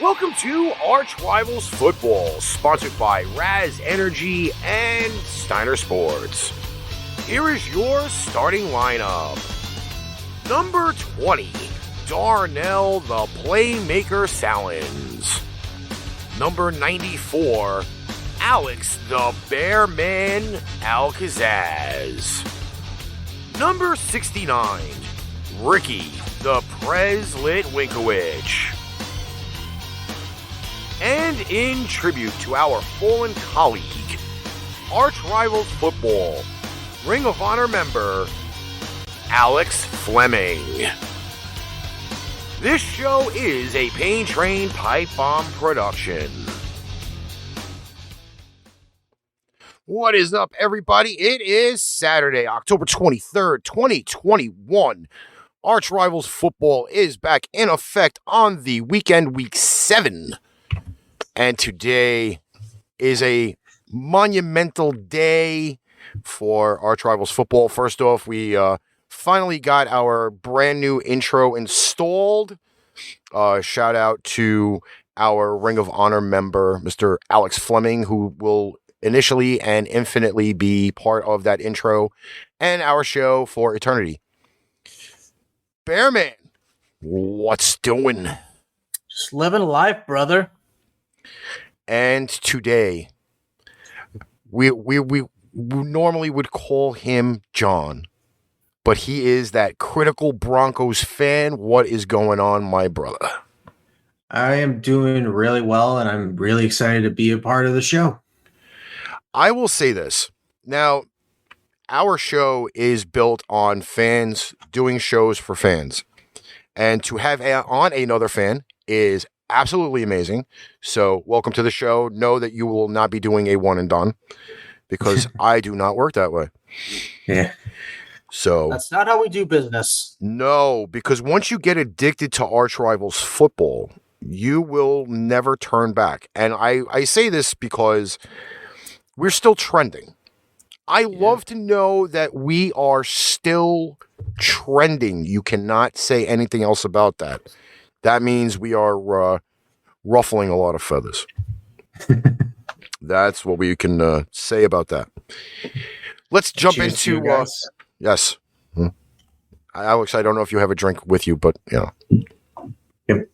Welcome to ArchRivals Football, sponsored by Raz Energy and Steiner Sports. Here is your starting lineup. Number 20, Darnell the Playmaker Salins. Number 94, Alex the Bearman Kazzaz. Number 69, Ricky the Prez Litwinkowich. And in tribute to our fallen colleague, ArchRivals Football Ring of Honor member, Alex Fleming. This show is a Pain Train Pipe Bomb production. What is up, everybody? It is Saturday, October 23rd, 2021. ArchRivals Football is back in effect on the weekend, week 7. And today is a monumental day for ArchRivals Football. First off, we finally got our brand new intro installed. Shout out to our Ring of Honor member, Mr. Alex Fleming, who will initially and infinitely be part of that intro and our show for eternity. Bearman, what's doing? Just living life, brother. And today, we normally would call him John, but he is that critical Broncos fan. What is going on, my brother? I am doing really well, and I'm really excited to be a part of the show. I will say this. Now, our show is built on fans doing shows for fans. And to have on another fan is absolutely amazing. So welcome to the show. Know that you will not be doing a one and done because I do not work that way. Yeah. So that's not how we do business. No, because once you get addicted to ArchRivals Football, you will never turn back. And I say this because we're still trending. I love to know that we are still trending. You cannot say anything else about that. That means we are ruffling a lot of feathers. That's what we can say about that. Let's jump Cheers into... yes. Alex, I don't know if you have a drink with you, but, you know. Yep.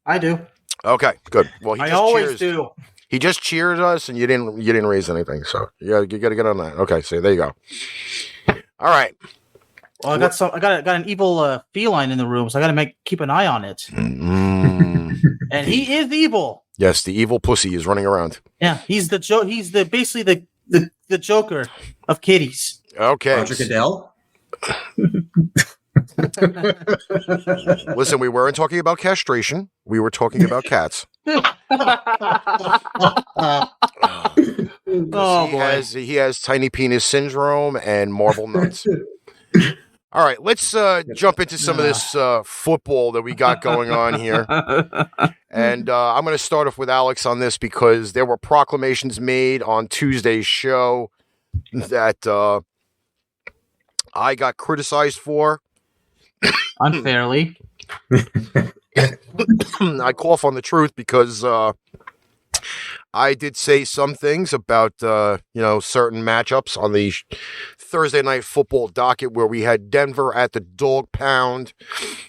I do. Okay, good. Well, I always do. He just cheered us, and you didn't raise anything, so you got to get on that. Okay, so there you go. All right. Well, I got an evil feline in the room, so I got to keep an eye on it. And he is evil. Yes, the evil pussy is running around. Yeah, he's basically the Joker of kitties. Okay. Roger Goodell. Listen, we weren't talking about castration. We were talking about cats. He has tiny penis syndrome and marble nuts. All right, let's jump into some of this football that we got going on here. And I'm going to start off with Alex on this because there were proclamations made on Tuesday's show that I got criticized for. Unfairly. I cough on the truth because I did say some things about certain matchups on the Thursday night football docket where we had Denver at the dog pound.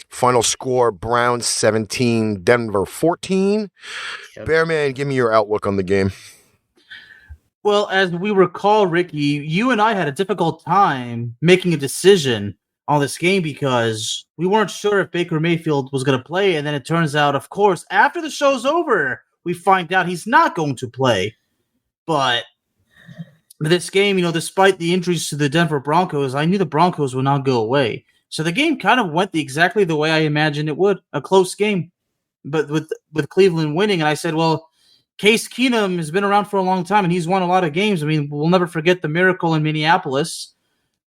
Final score, Browns 17, Denver 14. Yep. Bearman, give me your outlook on the game. Well, as we recall, Ricky, you and I had a difficult time making a decision on this game because we weren't sure if Baker Mayfield was going to play, and then it turns out, of course, after the show's over, we find out he's not going to play. But this game, despite the injuries to the Denver Broncos, I knew the Broncos would not go away. So the game kind of went exactly the way I imagined it would, a close game, but with Cleveland winning. And I said, well, Case Keenum has been around for a long time, and he's won a lot of games. I mean, we'll never forget the miracle in Minneapolis,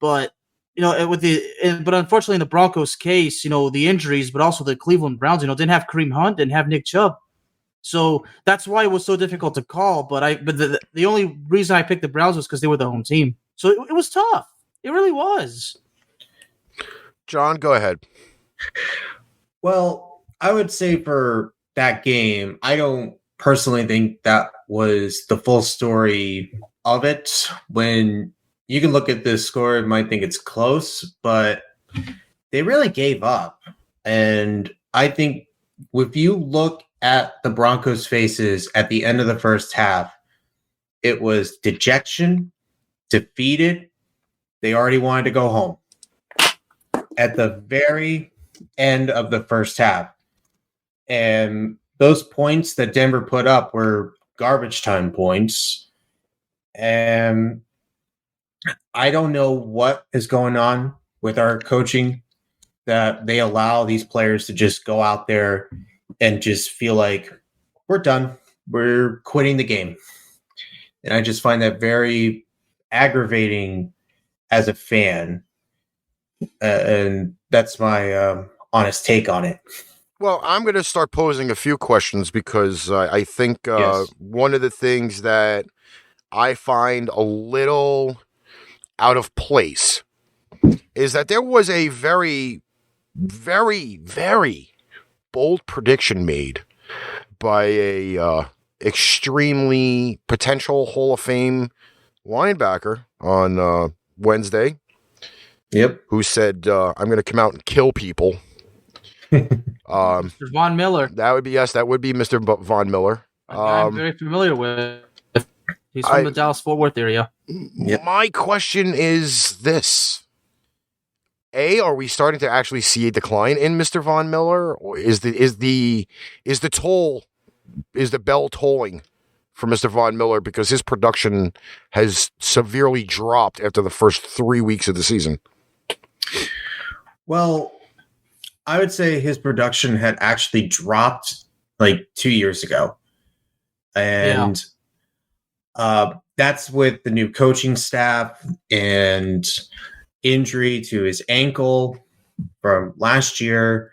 but but unfortunately in the Broncos case, the injuries, but also the Cleveland Browns, didn't have Kareem Hunt, didn't have Nick Chubb. So that's why it was so difficult to call. But the only reason I picked the Browns was because they were the home team. So it was tough. It really was. John, go ahead. Well, I would say for that game, I don't personally think that was the full story of it. When you can look at this score and might think it's close, but they really gave up. And I think if you look at the Broncos' faces at the end of the first half, it was dejection, defeated. They already wanted to go home. At the very end of the first half. And those points that Denver put up were garbage time points. And I don't know what is going on with our coaching that they allow these players to just go out there and just feel like we're done. We're quitting the game. And I just find that very aggravating as a fan. And that's my honest take on it. Well, I'm going to start posing a few questions because I think one of the things that I find a little out of place is that there was a very, very, very bold prediction made by a extremely potential Hall of Fame linebacker on Wednesday. Yep. Who said, I'm going to come out and kill people. Mr. Von Miller. That would be Mr. Von Miller. I'm very familiar with. He's from the Dallas-Fort Worth area. Yep. My question is this. Are we starting to actually see a decline in Mr. Von Miller? Or is the bell tolling for Mr. Von Miller because his production has severely dropped after the first 3 weeks of the season? Well, I would say his production had actually dropped like 2 years ago. And that's with the new coaching staff and injury to his ankle from last year.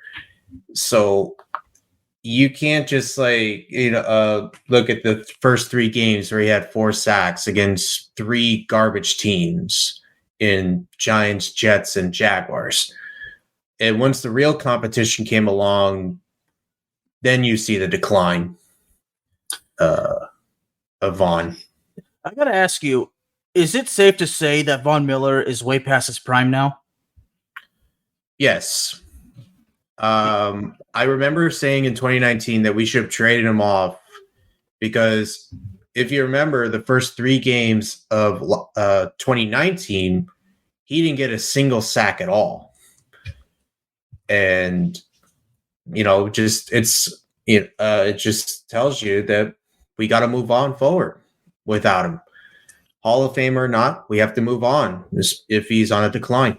So you can't just look at the first 3 games where he had 4 sacks against 3 garbage teams in Giants, Jets, and Jaguars. And once the real competition came along, then you see the decline of Vaughn. I got to ask you, is it safe to say that Von Miller is way past his prime now? Yes. I remember saying in 2019 that we should have traded him off because if you remember the first 3 games of 2019, he didn't get a single sack at all. And, it just tells you that we got to move on forward without him. Hall of Fame or not, we have to move on if he's on a decline.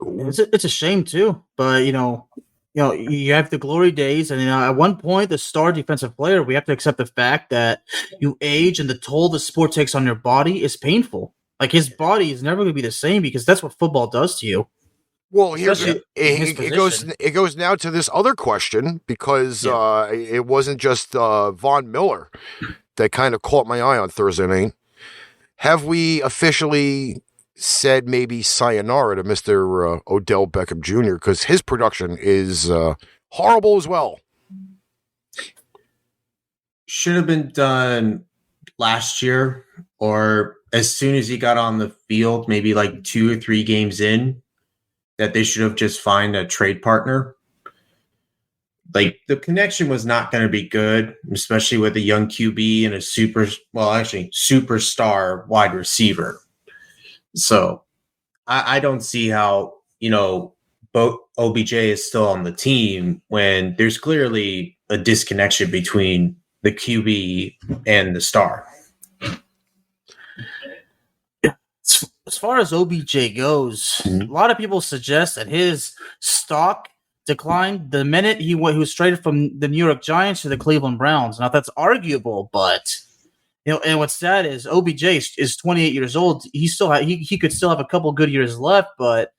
It's a shame too, but you have the glory days, and at one point, the star defensive player, we have to accept the fact that you age, and the toll the sport takes on your body is painful. Like his body is never going to be the same because that's what football does to you. Well, it goes now to this other question because it wasn't just Von Miller that kind of caught my eye on Thursday night. Have we officially said maybe sayonara to Mr. Odell Beckham Jr. because his production is horrible as well? Should have been done last year or as soon as he got on the field, maybe like 2 or 3 games in. That they should have just found a trade partner. Like the connection was not going to be good, especially with a young QB and a superstar wide receiver. So I don't see how, both OBJ is still on the team when there's clearly a disconnection between the QB and the star. As far as OBJ goes, a lot of people suggest that his stock declined the minute he was traded from the New York Giants to the Cleveland Browns. Now that's arguable, but and what's sad is OBJ is 28 years old. He could still have a couple good years left, but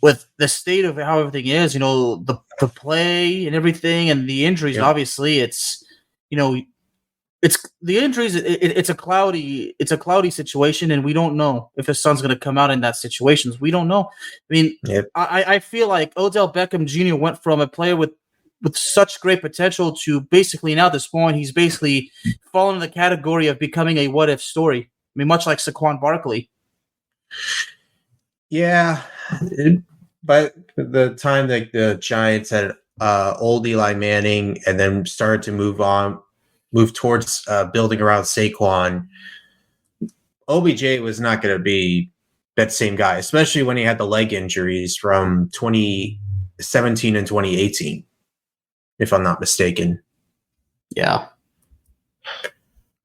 with the state of how everything is, the play and everything, and the injuries, obviously, it's it's the injuries. It's a cloudy situation, and we don't know if his son's going to come out in that situation. We don't know. I mean, I feel like Odell Beckham Jr. went from a player with with such great potential to basically now at this point, he's basically fallen in the category of becoming a what if story. I mean, much like Saquon Barkley. Yeah. By the time that the Giants had old Eli Manning and then started to move towards building around Saquon, OBJ was not going to be that same guy, especially when he had the leg injuries from 2017 and 2018, if I'm not mistaken. Yeah.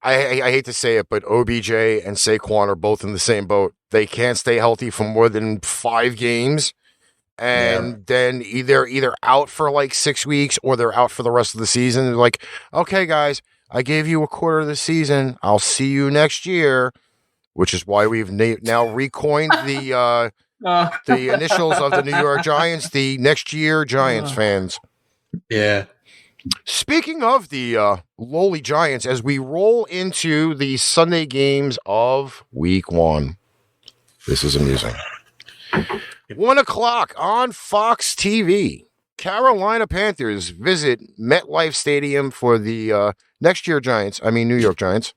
I hate to say it, but OBJ and Saquon are both in the same boat. They can't stay healthy for more than 5 games, and then either out for like 6 weeks or they're out for the rest of the season. They're like, okay, guys, I gave you a quarter of the season. I'll see you next year, which is why we've now recoined the initials of the New York Giants, the next year Giants fans. Yeah. Speaking of the lowly Giants, as we roll into the Sunday games of Week 1, this is amusing. 1 o'clock on Fox TV. Carolina Panthers visit MetLife Stadium for the next year Giants. I mean, New York Giants.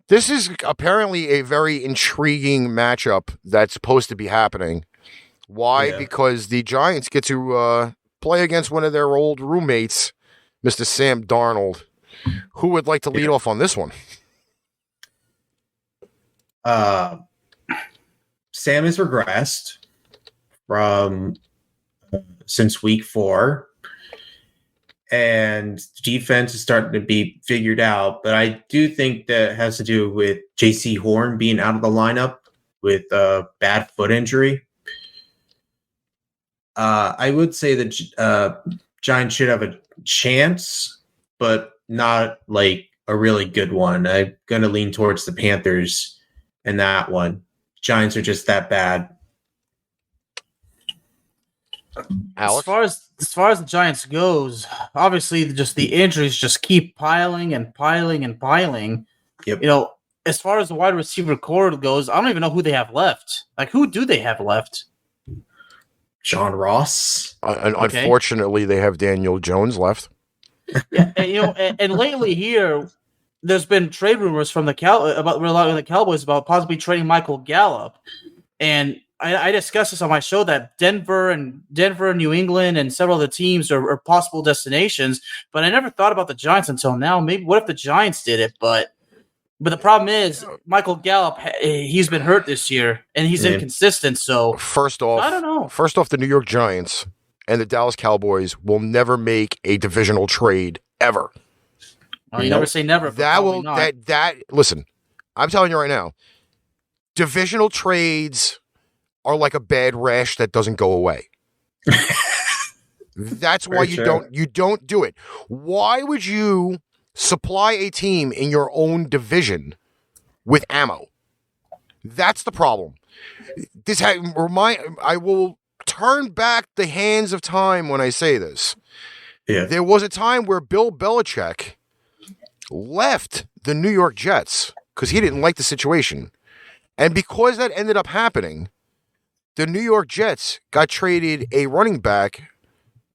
This is apparently a very intriguing matchup that's supposed to be happening. Why? Yeah. Because the Giants get to play against one of their old roommates, Mr. Sam Darnold. Who would like to lead off on this one? Sam has regressed from since week 4, and defense is starting to be figured out. But I do think that has to do with J.C. Horn being out of the lineup with a bad foot injury. I would say that Giants should have a chance, but not like a really good one. I'm going to lean towards the Panthers in that one. Giants are just that bad. Alex? As far as the Giants goes, obviously just the injuries just keep piling and piling and piling. Yep. You know, as far as the wide receiver core goes, I don't even know who they have left. Like, who do they have left? John Ross. Unfortunately, they have Daniel Jones left. Yeah, and lately here, there's been trade rumors from the Cowboys about possibly trading Michael Gallup, and I discussed this on my show that Denver, New England, and several other teams are possible destinations. But I never thought about the Giants until now. Maybe what if the Giants did it? But the problem is Michael Gallup. He's been hurt this year, and he's inconsistent. So first off, I don't know. First off, the New York Giants and the Dallas Cowboys will never make a divisional trade ever. You never say never. Listen, I'm telling you right now, divisional trades are like a bad rash that doesn't go away. That's why you don't do it. Why would you supply a team in your own division with ammo? That's the problem. I will turn back the hands of time when I say this. Yeah. There was a time where Bill Belichick left the New York Jets because he didn't like the situation. And because that ended up happening, the New York Jets got traded a running back,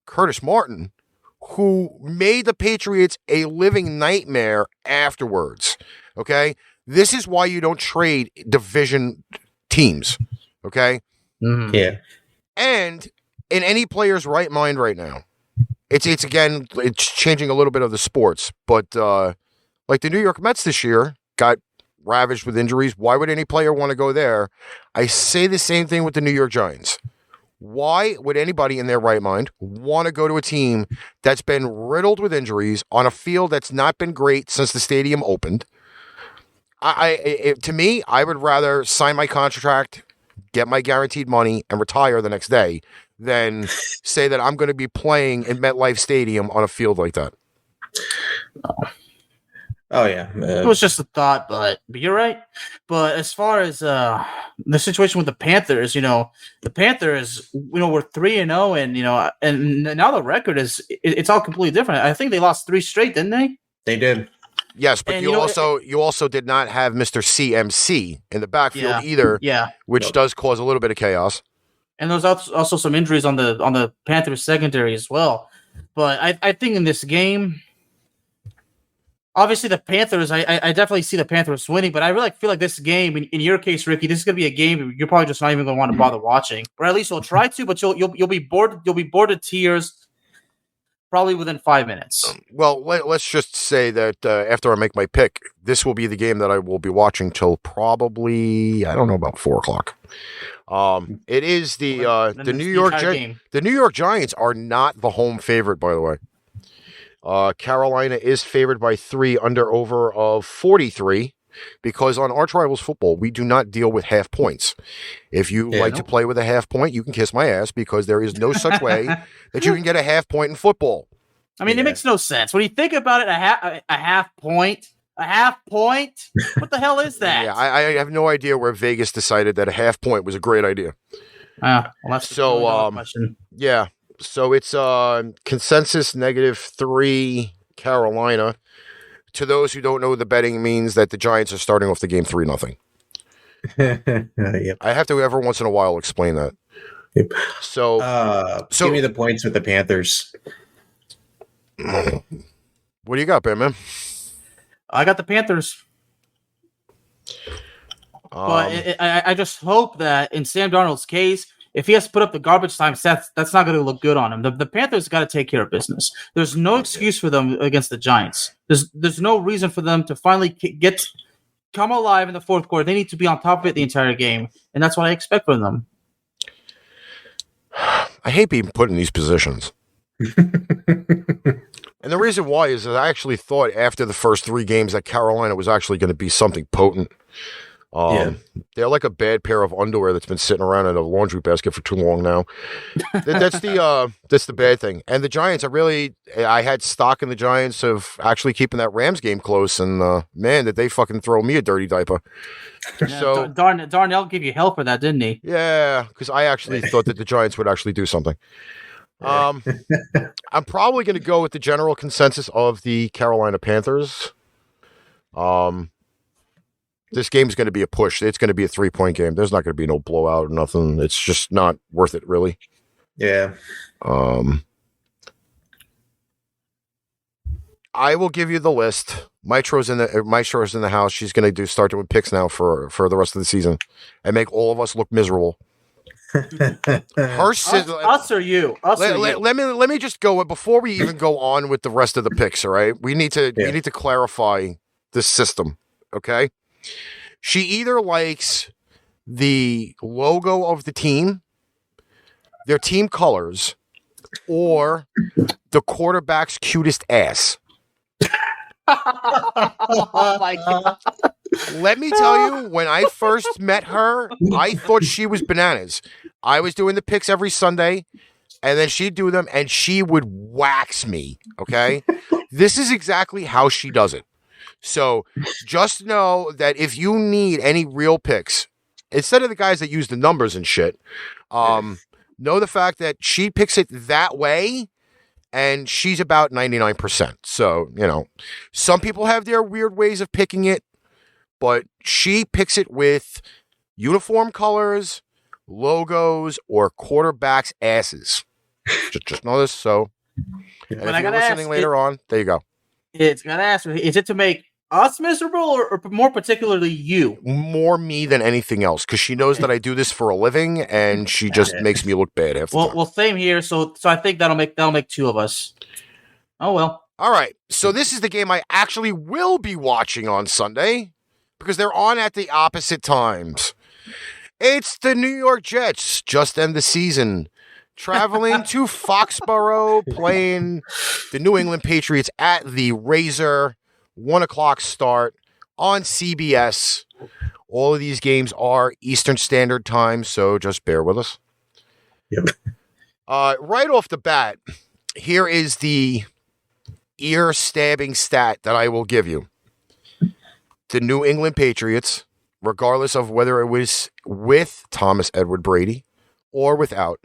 Curtis Martin, who made the Patriots a living nightmare afterwards. Okay? This is why you don't trade division teams. Okay? Mm-hmm. Yeah. And in any player's right mind right now, it's changing a little bit of the sports, but like the New York Mets this year got ravaged with injuries. Why would any player want to go there? I say the same thing with the New York Giants. Why would anybody in their right mind want to go to a team that's been riddled with injuries on a field that's not been great since the stadium opened? To me, I would rather sign my contract, get my guaranteed money, and retire the next day than say that I'm going to be playing in MetLife Stadium on a field like that. Oh, yeah. It was just a thought, but you're right. But as far as the situation with the Panthers, the Panthers, we're 3-0, and now the record it's all completely different. I think they lost 3 straight, didn't they? They did. Yes, but you also did not have Mr. CMC in the backfield either, which does cause a little bit of chaos. And there's also some injuries on the Panthers secondary as well. But I think in this game, obviously the Panthers, I definitely see the Panthers winning, but I really feel like this game, in your case, Ricky, this is gonna be a game you're probably just not even gonna want to bother watching, or at least you'll try to, but you'll be bored. You'll be bored to tears, probably within 5 minutes. Well, let's just say that after I make my pick, this will be the game that I will be watching till probably, I don't know, about 4:00. It is the New York Giants. The New York Giants are not the home favorite, by the way. Carolina is favored by 3 under over of 43 because on ArchRivals Football, we do not deal with half points. If you like to play with a half point, you can kiss my ass because there is no such way that you can get a half point in football. I mean, it makes no sense. When you think about it, a half point? What the hell is that? Yeah, I have no idea where Vegas decided that a half point was a great idea. Well, that's so, question. Yeah. So it's consensus -3 Carolina. To those who don't know, the betting means that the Giants are starting off the game 3-0. Yep. I have to every once in a while explain that. Yep. So give me the points with the Panthers. What do you got, man? I got the Panthers. But I just hope that in Sam Darnold's case, if he has to put up the garbage time stats, that's not going to look good on him. The Panthers got to take care of business. There's no excuse for them against the Giants. There's no reason for them to finally come alive in the fourth quarter. They need to be on top of it the entire game, and that's what I expect from them. I hate being put in these positions. And the reason why is that I actually thought after the first 3 games that Carolina was actually going to be something potent. They're like a bad pair of underwear that's been sitting around in a laundry basket for too long now. That's the bad thing. And the Giants, I had stock in the Giants of actually keeping that Rams game close, and man, did they fucking throw me a dirty diaper. Yeah, so Darnell gave you hell for that, didn't he? Yeah, because I actually thought that the Giants would actually do something. I'm probably going to go with the general consensus of the Carolina Panthers. This game's going to be a push. It's going to be a 3-point game. There's not going to be no blowout or nothing. It's just not worth it, really. Yeah. I will give you the list. Maestro's in the house. She's going to start doing picks now for the rest of the season and make all of us look miserable. Us or you? Let me just go before we even go on with the rest of the picks. All right, we need to clarify this system. Okay, she either likes the logo of the team, their team colors, or the quarterback's cutest ass. Oh my God. Let me tell you, when I first met her, I thought she was bananas. I was doing the picks every Sunday, and then she'd do them, and she would wax me, okay? This is exactly how she does it. So just know that if you need any real picks, instead of the guys that use the numbers and shit, know the fact that she picks it that way, and she's about 99%. So, some people have their weird ways of picking it, but she picks it with uniform colors, logos, or quarterbacks' asses. just know this. So, and if you're listening later on, there you go. It's got to ask, is it to make us miserable or more particularly you? More me than anything else, because she knows that I do this for a living, and she just makes me look bad half the time. Well, same here. So I think that'll make 2 of us. Oh, well. All right. So this is the game I actually will be watching on Sunday, because they're on at the opposite times. It's the New York Jets, just end the season, traveling to Foxborough, playing the New England Patriots at the Razor, 1:00 start on CBS. All of these games are Eastern Standard Time, so just bear with us. Yep. Right off the bat, here is the ear-stabbing stat that I will give you. The New England Patriots, regardless of whether it was with Thomas Edward Brady or without,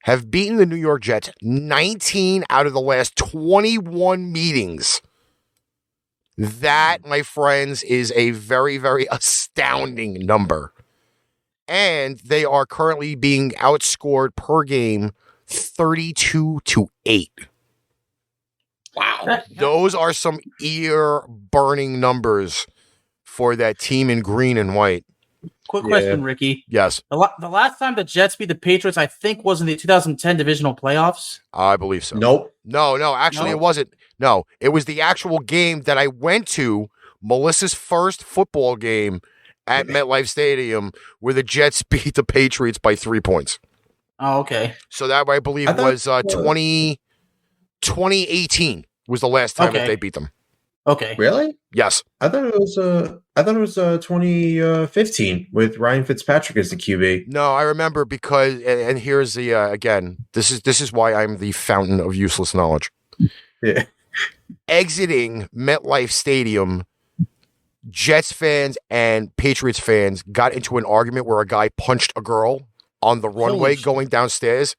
have beaten the New York Jets 19 out of the last 21 meetings. That, my friends, is a very, very astounding number. and they are currently being outscored per game 32-8. Wow. Those are some ear-burning numbers for that team in green and white. Quick question, Ricky. Yes. The last time the Jets beat the Patriots, I think, was in the 2010 divisional playoffs. I believe so. Nope. No. Actually, It wasn't. No, it was the actual game that I went to, Melissa's first football game at MetLife Stadium, where the Jets beat the Patriots by 3 points. Oh, okay. So that, I believe, was 2018 was the last time that they beat them. Okay. Really? Yes. I thought it was 2015 with Ryan Fitzpatrick as the QB. No, I remember because, and here's the again. This is why I'm the fountain of useless knowledge. Yeah. Exiting MetLife Stadium, Jets fans and Patriots fans got into an argument where a guy punched a girl on the runway going downstairs,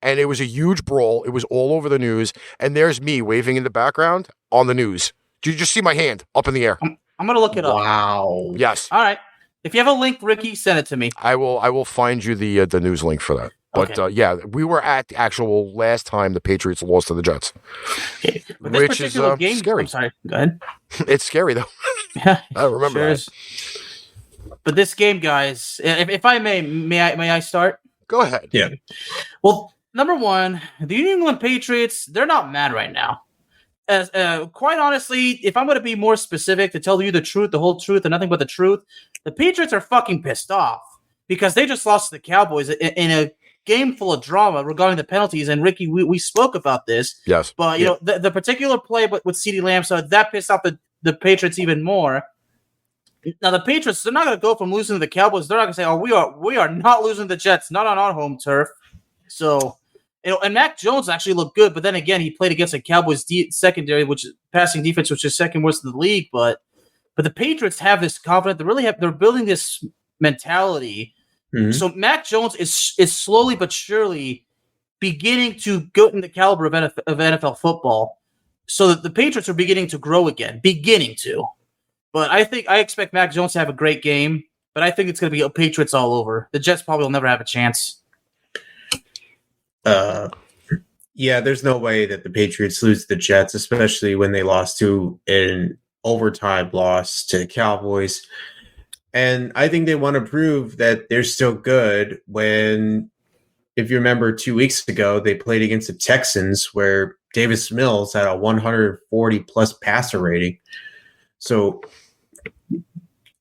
and it was a huge brawl. It was all over the news, and there's me waving in the background on the news. Did you just see my hand up in the air? I'm going to look it up. Wow. Yes. All right. If you have a link, Ricky, send it to me. I will find you the news link for that. But Okay. we were at the actual last time the Patriots lost to the Jets. Okay. But this Which is particular game, scary. I'm sorry. Go ahead. It's scary, though. Yeah, I remember sure that. is. But this game, guys, if I may I start? Go ahead. Yeah. Well, number one, the New England Patriots, they're not mad right now. As quite honestly, if I'm going to be more specific to tell you the truth, the whole truth, and nothing but the truth, the Patriots are fucking pissed off because they just lost to the Cowboys in a game full of drama regarding the penalties. And Ricky, we spoke about this. Yes. But you know the particular play with CeeDee Lamb, so that pissed off the Patriots even more. Now the Patriots, they're not going to go from losing to the Cowboys. They're not going to say, "Oh, we are not losing the Jets, not on our home turf." So, and Mac Jones actually looked good, but then again, he played against a Cowboys secondary, which is passing defense, which is second worst in the league. But the Patriots have this confidence. They're building this mentality. Mm-hmm. So Mac Jones is slowly but surely beginning to go in the caliber of NFL football. So that the Patriots are beginning to grow again, But I expect Mac Jones to have a great game, but I think it's going to be Patriots all over. The Jets probably will never have a chance. Yeah, there's no way that the Patriots lose to the Jets, especially when they lost to an overtime loss to the Cowboys. And I think they want to prove that they're still good when, if you remember 2 weeks ago, they played against the Texans where Davis Mills had a 140-plus passer rating. So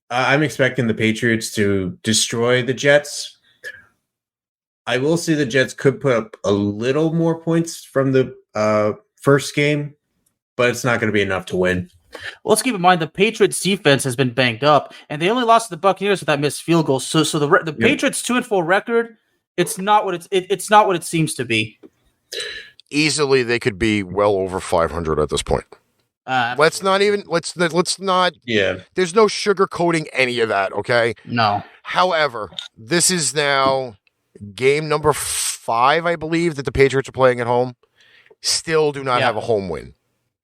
I'm expecting the Patriots to destroy the Jets. I will say the Jets could put up a little more points from the first game, but it's not going to be enough to win. Well, let's keep in mind the Patriots defense has been banged up, and they only lost to the Buccaneers with that missed field goal. So the Patriots 2-4 record, it's not what it's not what it seems to be. Easily, they could be well over 500 at this point. Let's not. Yeah. There's no sugarcoating any of that. Okay. No. However, this is now game number 5, I believe, that the Patriots are playing at home. Still do not have a home win.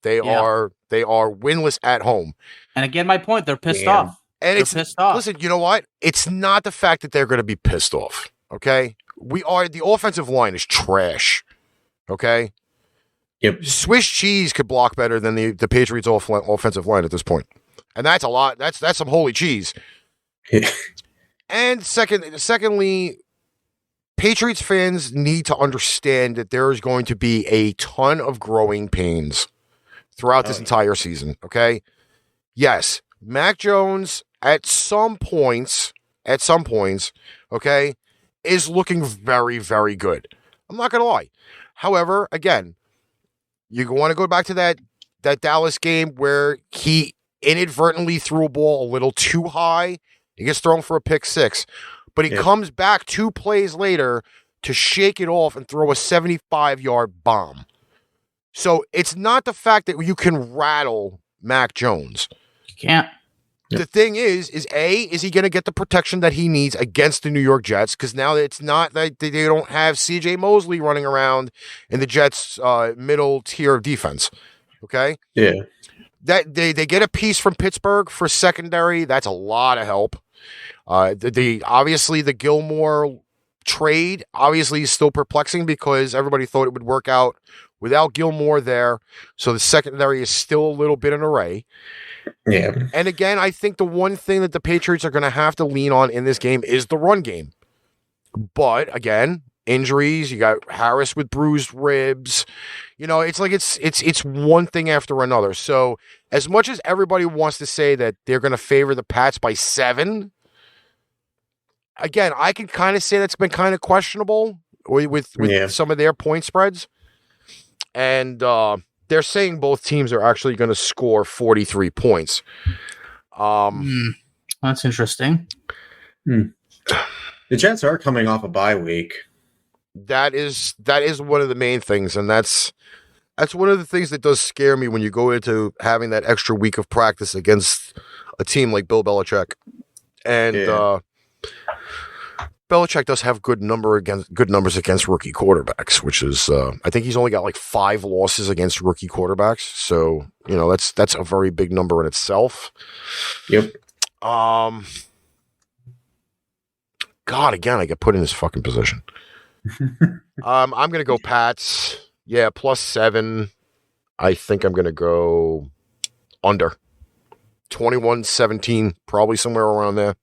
They are winless at home. And again, my point, they're pissed off. And they're pissed off. Listen, you know what? It's not the fact that they're going to be pissed off. Okay, the offensive line is trash. Okay. Yep. Swiss cheese could block better than the Patriots offensive line at this point. And that's a lot. That's some holy cheese. And secondly, Patriots fans need to understand that there is going to be a ton of growing pains throughout this entire season, okay? Yes, Mac Jones at some points, okay, is looking very, very good. I'm not going to lie. However, again, you want to go back to that Dallas game where he inadvertently threw a ball a little too high. He gets thrown for a pick 6, but he comes back 2 plays later to shake it off and throw a 75-yard bomb. So it's not the fact that you can rattle Mac Jones. You can't. The thing is he going to get the protection that he needs against the New York Jets? Because now it's not that they don't have C.J. Mosley running around in the Jets' middle tier of defense. Okay? Yeah. that they get a piece from Pittsburgh for secondary. That's a lot of help. Obviously the Gilmore trade obviously is still perplexing because everybody thought it would work out without Gilmore there. So the secondary is still a little bit an array. Yeah. And again, I think the one thing that the Patriots are going to have to lean on in this game is the run game. But again, injuries, you got Harris with bruised ribs. It's like it's one thing after another. So as much as everybody wants to say that they're going to favor the Pats by 7, again, I can kind of say that's been kind of questionable with some of their point spreads. And they're saying both teams are actually going to score 43 points. That's interesting. The Jets are coming off a bye week. That is one of the main things, and that's one of the things that does scare me when you go into having that extra week of practice against a team like Bill Belichick. And Belichick does have good numbers against rookie quarterbacks, which is I think he's only got like 5 losses against rookie quarterbacks. So, that's a very big number in itself. Yep. God, again, I get put in this fucking position. I'm going to go Pats. Yeah, +7. I think I'm going to go under 21-17, probably somewhere around there.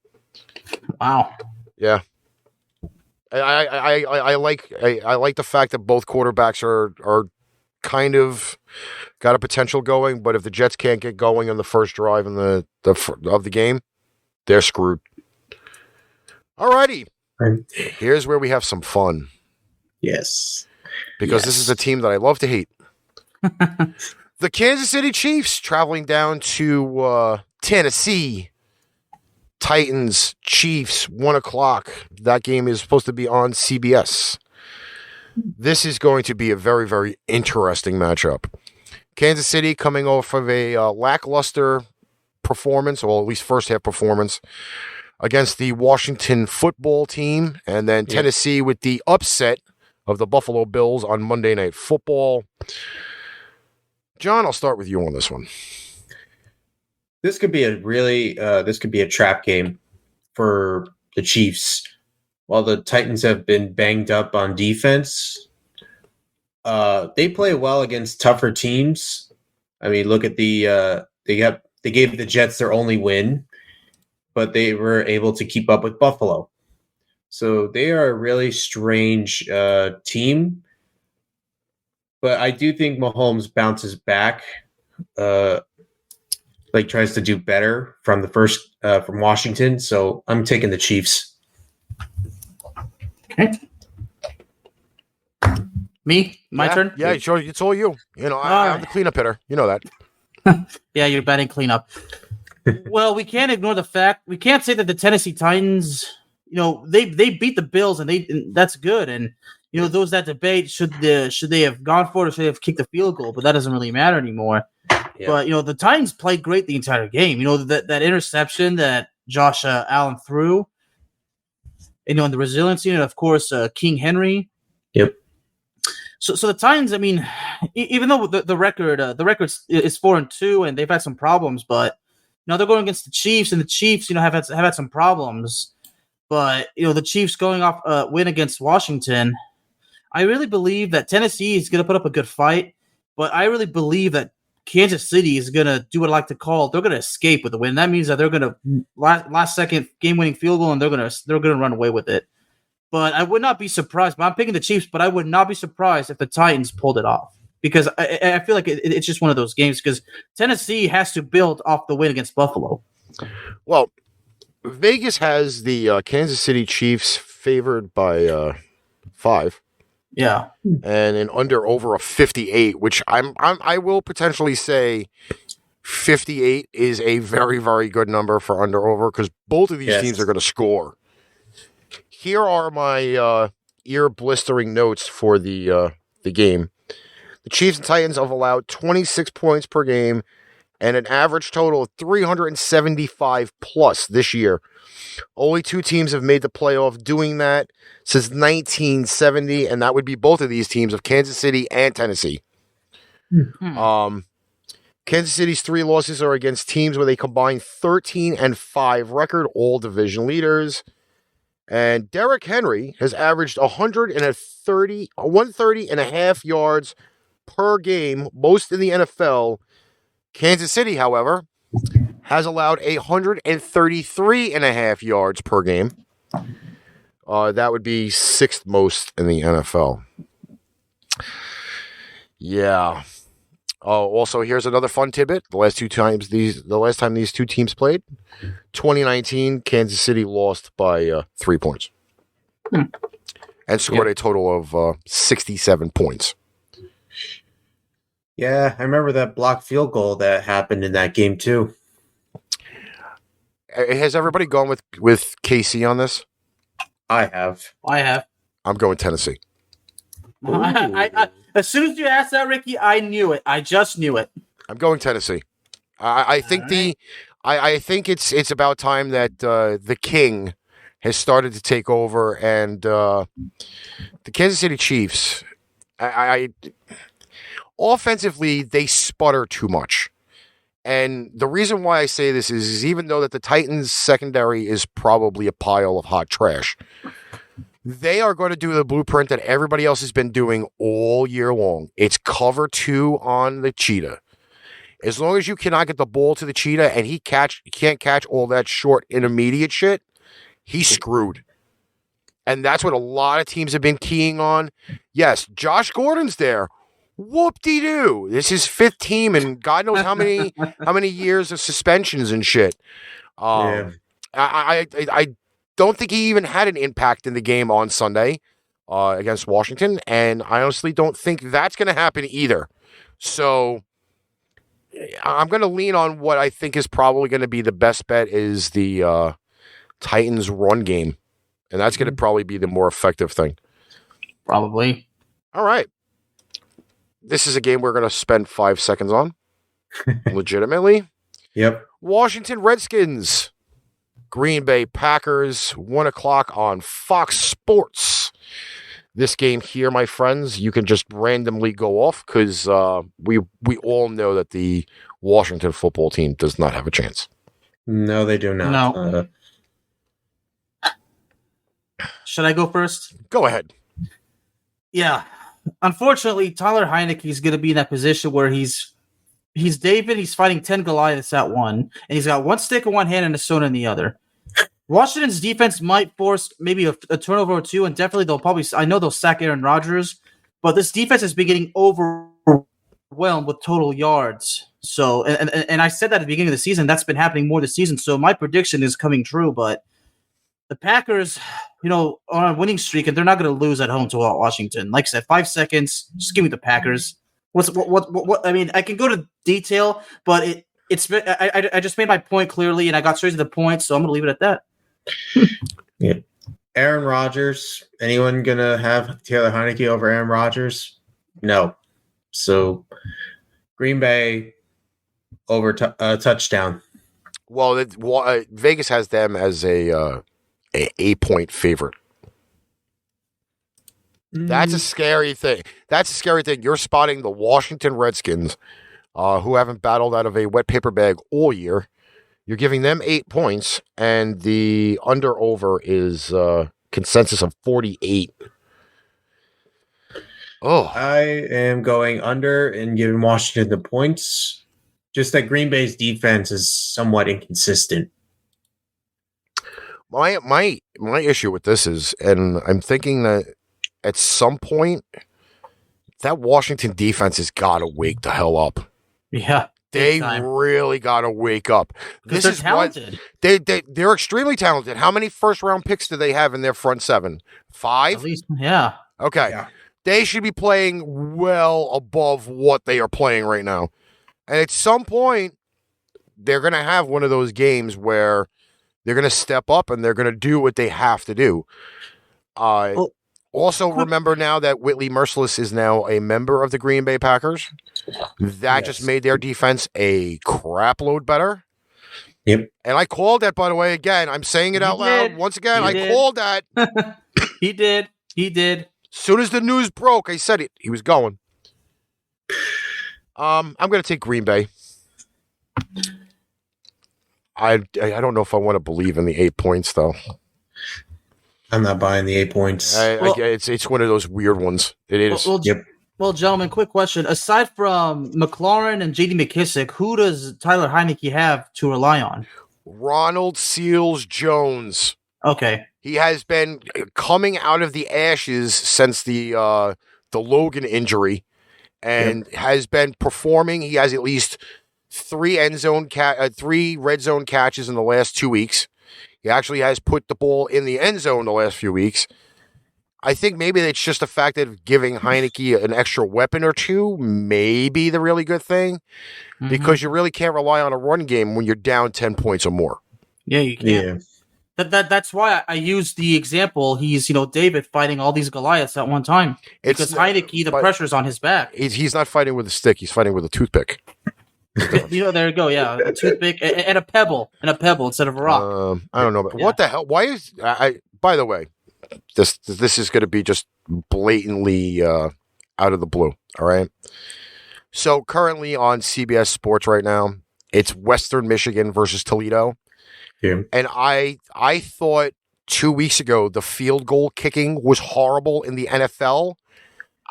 Wow. Yeah. I like the fact that both quarterbacks are kind of got a potential going, but if the Jets can't get going on the first drive of the game, they're screwed. Alrighty. Here's where we have some fun. Yes. Because this is a team that I love to hate. The Kansas City Chiefs traveling down to Tennessee. Titans, Chiefs, 1:00. That game is supposed to be on CBS. This is going to be a very, very interesting matchup. Kansas City coming off of a lackluster performance, or at least first half performance, against the Washington football team, and then Tennessee with the upset of the Buffalo Bills on Monday Night Football. John, I'll start with you on this one. This could be a trap game for the Chiefs. While the Titans have been banged up on defense, they play well against tougher teams. I mean, look at they gave the Jets their only win, but they were able to keep up with Buffalo. So they are a really strange team. But I do think Mahomes bounces back. Tries to do better from the first from Washington, so I'm taking the Chiefs. Okay. Me? My turn? Yeah, sure. It's all you. I'm the cleanup hitter. You know that. Yeah, you're batting cleanup. Well, we can't ignore the fact we can't say that the Tennessee Titans, they beat the Bills and that's good. And those that debate should they have gone for it or should they have kicked the field goal, but that doesn't really matter anymore. Yeah. But the Titans played great the entire game. That interception that Josh Allen threw, and the resiliency, and of course King Henry. Yep. So the Titans, I mean, even though the record is 4-2 and they've had some problems, but they're going against the Chiefs, and the Chiefs have had some problems. But the Chiefs going off win against Washington, I really believe that Tennessee is going to put up a good fight, but I really believe that Kansas City is going to do what I like to call, they're going to escape with the win. That means that they're going to last second game-winning field goal, and they're going to run away with it. But I would not be surprised. But I'm picking the Chiefs, but I would not be surprised if the Titans pulled it off, because I feel like it's just one of those games, because Tennessee has to build off the win against Buffalo. Well, Vegas has the Kansas City Chiefs favored by 5. Yeah, and an over a 58, which I will potentially say 58 is a very, very good number for over, because both of these teams are going to score. Here are my ear blistering notes for the game. The Chiefs and Titans have allowed 26 points per game and an average total of 375 plus this year. Only 2 teams have made the playoff doing that since 1970, and that would be both of these teams of Kansas City and Tennessee. Mm-hmm. Kansas City's 3 losses are against teams with a combined 13-5 record, all division leaders. And Derrick Henry has averaged 130 and a half yards per game, most in the NFL. Kansas City, however, has allowed 133 and a half yards per game. That would be 6th most in the NFL. Yeah. Also, here's another fun tidbit. The last time these two teams played, 2019, Kansas City lost by 3 points and scored a total of 67 points. Yeah, I remember that blocked field goal that happened in that game too. Has everybody gone with KC on this? I have. I'm going Tennessee. I as soon as you asked that, Ricky, I knew it. I just knew it. I'm going Tennessee. I think I think it's about time that the King has started to take over, and the Kansas City Chiefs, offensively, they sputter too much. And the reason why I say this is even though that the Titans secondary is probably a pile of hot trash, they are going to do the blueprint that everybody else has been doing all year long. It's cover 2 on the cheetah. As long as you cannot get the ball to the cheetah and he can't catch all that short intermediate shit, he's screwed. And that's what a lot of teams have been keying on. Yes, Josh Gordon's there. Whoop-de-doo. This is 5th team and God knows how many years of suspensions and shit. I don't think he even had an impact in the game on Sunday against Washington, and I honestly don't think that's going to happen either. So I'm going to lean on what I think is probably going to be the best bet is the Titans run game, and that's going to probably be the more effective thing. Probably. All right. This is a game we're going to spend 5 seconds on. Legitimately. Yep. Washington Redskins. Green Bay Packers, 1 o'clock on Fox Sports. This game here, my friends, you can just randomly go off because we all know that the Washington football team does not have a chance. No, they do not. No. Should I go first? Go ahead. Yeah. Unfortunately, Tyler Heineke is going to be in that position where he's David. He's fighting 10 Goliaths at one, and he's got one stick in one hand and a stone in the other. Washington's defense might force maybe a turnover or two, and definitely I know they'll sack Aaron Rodgers, but this defense has been getting overwhelmed with total yards. So, and I said that at the beginning of the season, that's been happening more this season. So my prediction is coming true, but the Packers, are on a winning streak, and they're not going to lose at home to Washington. Like I said, 5 seconds, just give me the Packers. What? I mean, I can go to detail, but I just made my point clearly, and I got straight to the point, so I'm going to leave it at that. Yeah. Aaron Rodgers. Anyone going to have Taylor Heineke over Aaron Rodgers? No. So Green Bay over touchdown. Well, Vegas has them as a 8-point favorite. That's a scary thing. You're spotting the Washington Redskins, who haven't battled out of a wet paper bag all year. You're giving them 8 points, and the under-over is consensus of 48. Oh, I am going under and giving Washington the points. Just that Green Bay's defense is somewhat inconsistent. My issue with this is, and I'm thinking that at some point, that Washington defense has got to wake the hell up. Yeah. They really got to wake up. This is talented. They're extremely talented. How many first-round picks do they have in their front 7? 5? At least, yeah. Okay. Yeah. They should be playing well above what they are playing right now. And at some point, they're going to have one of those games where they're going to step up and they're going to do what they have to do. Also, remember now that Whitley Merciless is now a member of the Green Bay Packers. That just made their defense a crap load better. Yep. And I called that, by the way, again. I'm saying it out loud. Once again, I called that. He did. As soon as the news broke, I said it. He was going. I'm going to take Green Bay. I don't know if I want to believe in the 8 points though. I'm not buying the 8 points. It's one of those weird ones. It is. Well, gentlemen, quick question. Aside from McLaurin and J.D. McKissick, who does Tyler Heineke have to rely on? Ronald Seals Jones. Okay. He has been coming out of the ashes since the Logan injury, and has been performing. He has at least three red zone catches in the last 2 weeks. He actually has put the ball in the end zone the last few weeks. I think maybe it's just the fact that giving Heineke an extra weapon or two may be the really good thing, because you really can't rely on a run game when you're down 10 points or more. Yeah, you can't. Yeah. That's why I use the example. He's, David fighting all these Goliaths at one time. Because Heineke, the pressure's on his back. He's not fighting with a stick. He's fighting with a toothpick. There you go. Yeah, a toothpick and a pebble instead of a rock. I don't know. But what the hell? Why is by the way, this is going to be just blatantly out of the blue. All right. So currently on CBS Sports right now, it's Western Michigan versus Toledo. Yeah. And I thought 2 weeks ago the field goal kicking was horrible in the NFL.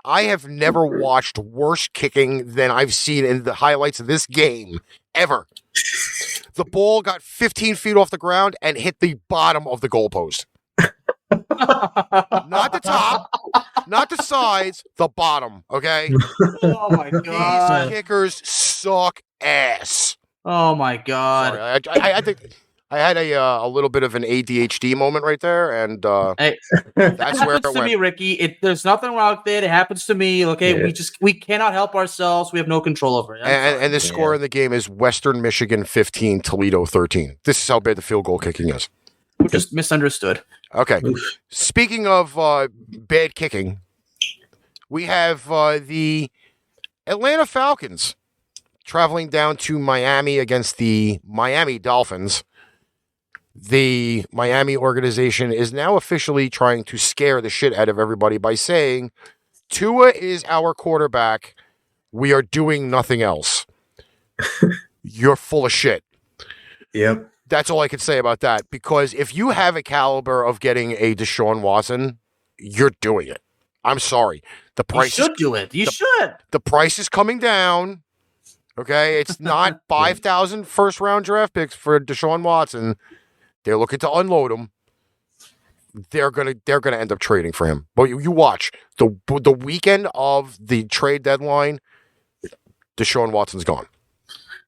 I have never watched worse kicking than I've seen in the highlights of this game ever. The ball got 15 feet off the ground and hit the bottom of the goalpost. Not the top, not the sides, the bottom, okay? Oh, my God. These kickers suck ass. Oh, my God. Sorry, I think I had a little bit of an ADHD moment right there, and that's where it happens to me, Ricky. There's nothing wrong with it. It happens to me. Okay, we cannot help ourselves. We have no control over it. And the score in the game is Western Michigan 15, Toledo 13. This is how bad the field goal kicking is. We're just misunderstood. Okay. Speaking of bad kicking, we have the Atlanta Falcons traveling down to Miami against the Miami Dolphins. The Miami organization is now officially trying to scare the shit out of everybody by saying, Tua is our quarterback. We are doing nothing else. You're full of shit. Yep. That's all I can say about that, because if you have a caliber of getting a Deshaun Watson, you're doing it. I'm sorry. The price you should do it. You should. The price is coming down. Okay? It's not 5,000 first-round draft picks for Deshaun Watson. They're looking to unload him. They're gonna end up trading for him. But you watch the weekend of the trade deadline. Deshaun Watson's gone.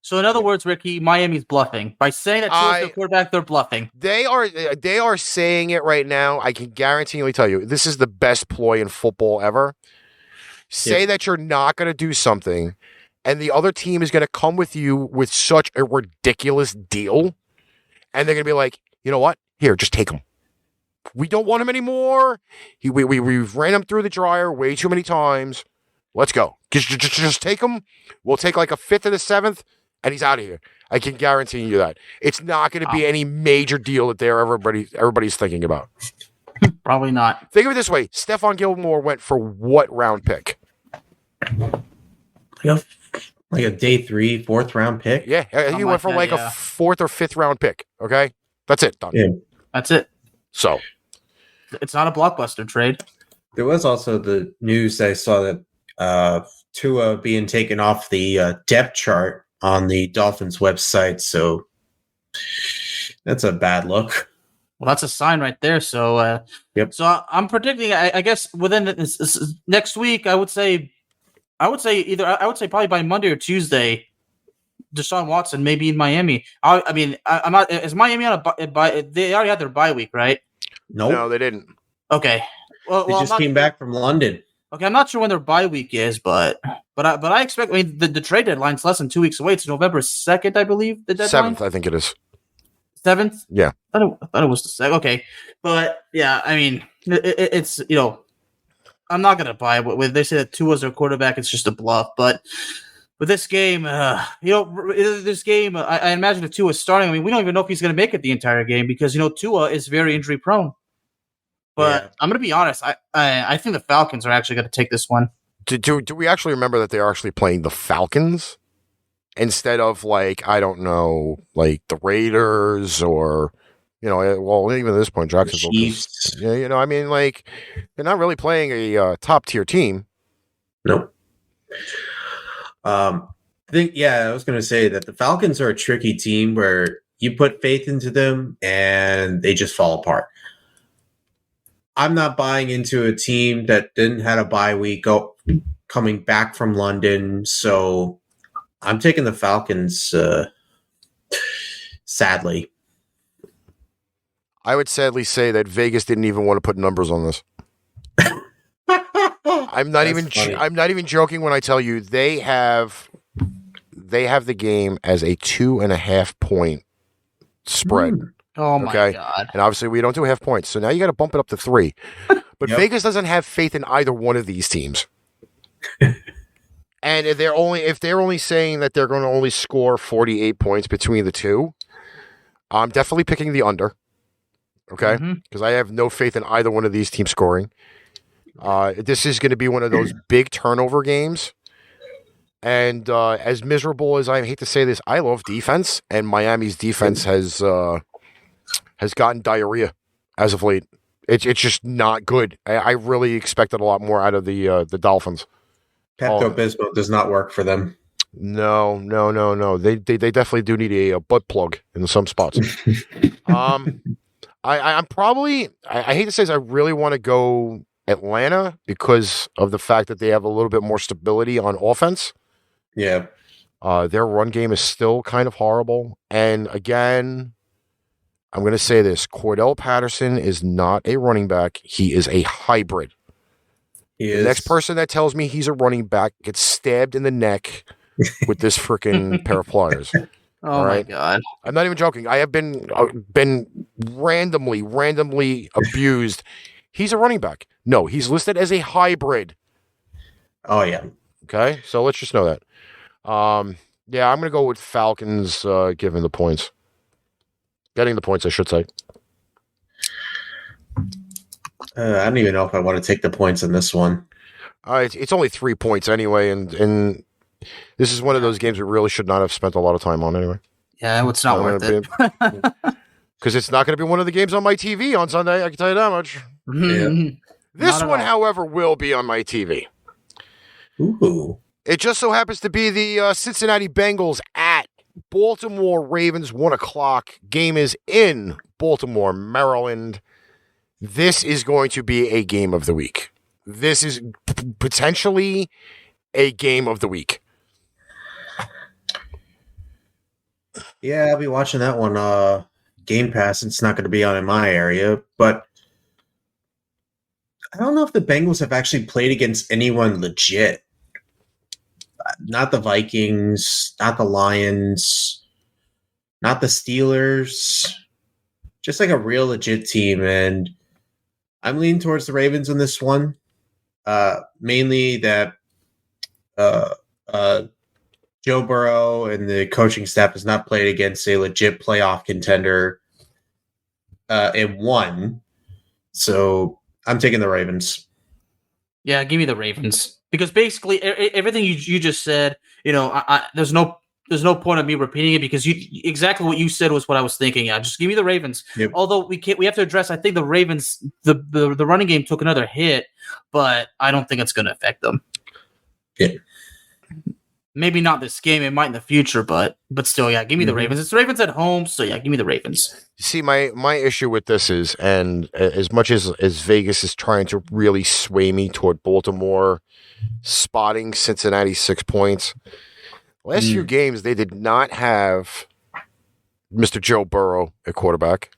So in other words, Ricky, Miami's bluffing by saying that Tua's their quarterback. They're bluffing. They are saying it right now. I can guaranteeingly tell you, this is the best ploy in football ever. Say that you're not going to do something, and the other team is going to come with you with such a ridiculous deal, and they're going to be like, you know what? Here, just take him. We don't want him anymore. We've ran him through the dryer way too many times. Let's go. Just take him. We'll take like a 5th and a 7th, and he's out of here. I can guarantee you that. It's not going to be any major deal that everybody's thinking about. Probably not. Think of it this way. Stephon Gilmore went for what round pick? Like a day 3, 4th round pick? Yeah, he went for a 4th or 5th round pick. Okay? That's it. Done. Yeah. That's it. So. It's not a blockbuster trade. There was also the news I saw that Tua being taken off the depth chart on the Dolphins website, so that's a bad look. Well, that's a sign right there. So, So I'm predicting. I guess within this next week, I would say probably by Monday or Tuesday, Deshaun Watson may be in Miami. I'm not. Is Miami on a bye? They already had their bye week, right? Nope. No, they didn't. Okay. Well, they just came back from London. Okay, I'm not sure when their bye week is, but I expect. I mean, the trade deadline's less than 2 weeks away. It's November 2nd, I believe. The deadline. 7th, I think it is. 7th? Yeah. I thought it was the 2nd. Okay, but yeah, I mean, it's I'm not gonna buy it. When they say that Tua's their quarterback, it's just a bluff. But with this game, this game, I imagine if Tua's starting, I mean, we don't even know if he's gonna make it the entire game because Tua is very injury prone. But I'm going to be honest. I think the Falcons are actually going to take this one. Do we actually remember that they are actually playing the Falcons instead of like, I don't know, like the Raiders or, well, even at this point, Jacksonville. Chiefs. Yeah, I mean, like, they're not really playing a top tier team. Nope. I was going to say that the Falcons are a tricky team where you put faith into them and they just fall apart. I'm not buying into a team that didn't have a bye week coming back from London, so I'm taking the Falcons, sadly. I would sadly say that Vegas didn't even want to put numbers on this. I'm not even joking when I tell you they have the game as a 2.5 point spread. Oh my God. And obviously we don't do half points. So now you got to bump it up to 3. But Vegas doesn't have faith in either one of these teams. And if they're only saying that they're going to only score 48 points between the two, I'm definitely picking the under. Okay? Because I have no faith in either one of these teams scoring. This is going to be one of those big turnover games. And as miserable as I hate to say this, I love defense, and Miami's defense has gotten diarrhea as of late. It's just not good. I really expected a lot more out of the Dolphins. Pepto-Bismol does not work for them. No. They definitely do need a butt plug in some spots. I'm probably, I hate to say this, I really want to go Atlanta because of the fact that they have a little bit more stability on offense. Yeah. Their run game is still kind of horrible. And again, I'm going to say this. Cordell Patterson is not a running back. He is a hybrid. The next person that tells me he's a running back gets stabbed in the neck with this freaking pair of pliers. Oh my God. I'm not even joking. I have been randomly abused. He's a running back. No, he's listed as a hybrid. Oh, yeah. Okay, so let's just know that. I'm going to go with Falcons giving the points. Getting the points, I should say. I don't even know if I want to take the points in this one. It's only 3 points anyway, and this is one of those games we really should not have spent a lot of time on anyway. Yeah, it's not worth it. Because it's not going to be one of the games on my TV on Sunday, I can tell you that much. Yeah. This one, however, will be on my TV. Ooh. It just so happens to be the Cincinnati Bengals at Baltimore Ravens, 1:00. Game is in Baltimore, Maryland. This is going to be a game of the week. This is potentially a game of the week. Yeah, I'll be watching that one. Game Pass. It's not going to be on in my area, but I don't know if the Bengals have actually played against anyone legit. Not the Vikings, not the Lions, not the Steelers. Just like a real legit team, and I'm leaning towards the Ravens in this one. Mainly that Joe Burrow and the coaching staff has not played against a legit playoff contender and won. So I'm taking the Ravens. Yeah, give me the Ravens. Because basically everything you just said, there's no point of me repeating it because exactly what you said was what I was thinking. Yeah, just give me the Ravens. Yep. Although we have to address, I think the Ravens, the running game took another hit, but I don't think it's going to affect them. Yeah. Maybe not this game. It might in the future, but still, yeah, give me the Ravens. It's the Ravens at home, so yeah, give me the Ravens. See, my issue with this is, and as much as Vegas is trying to really sway me toward Baltimore spotting Cincinnati 6 points, last few games they did not have Mr. Joe Burrow at quarterback.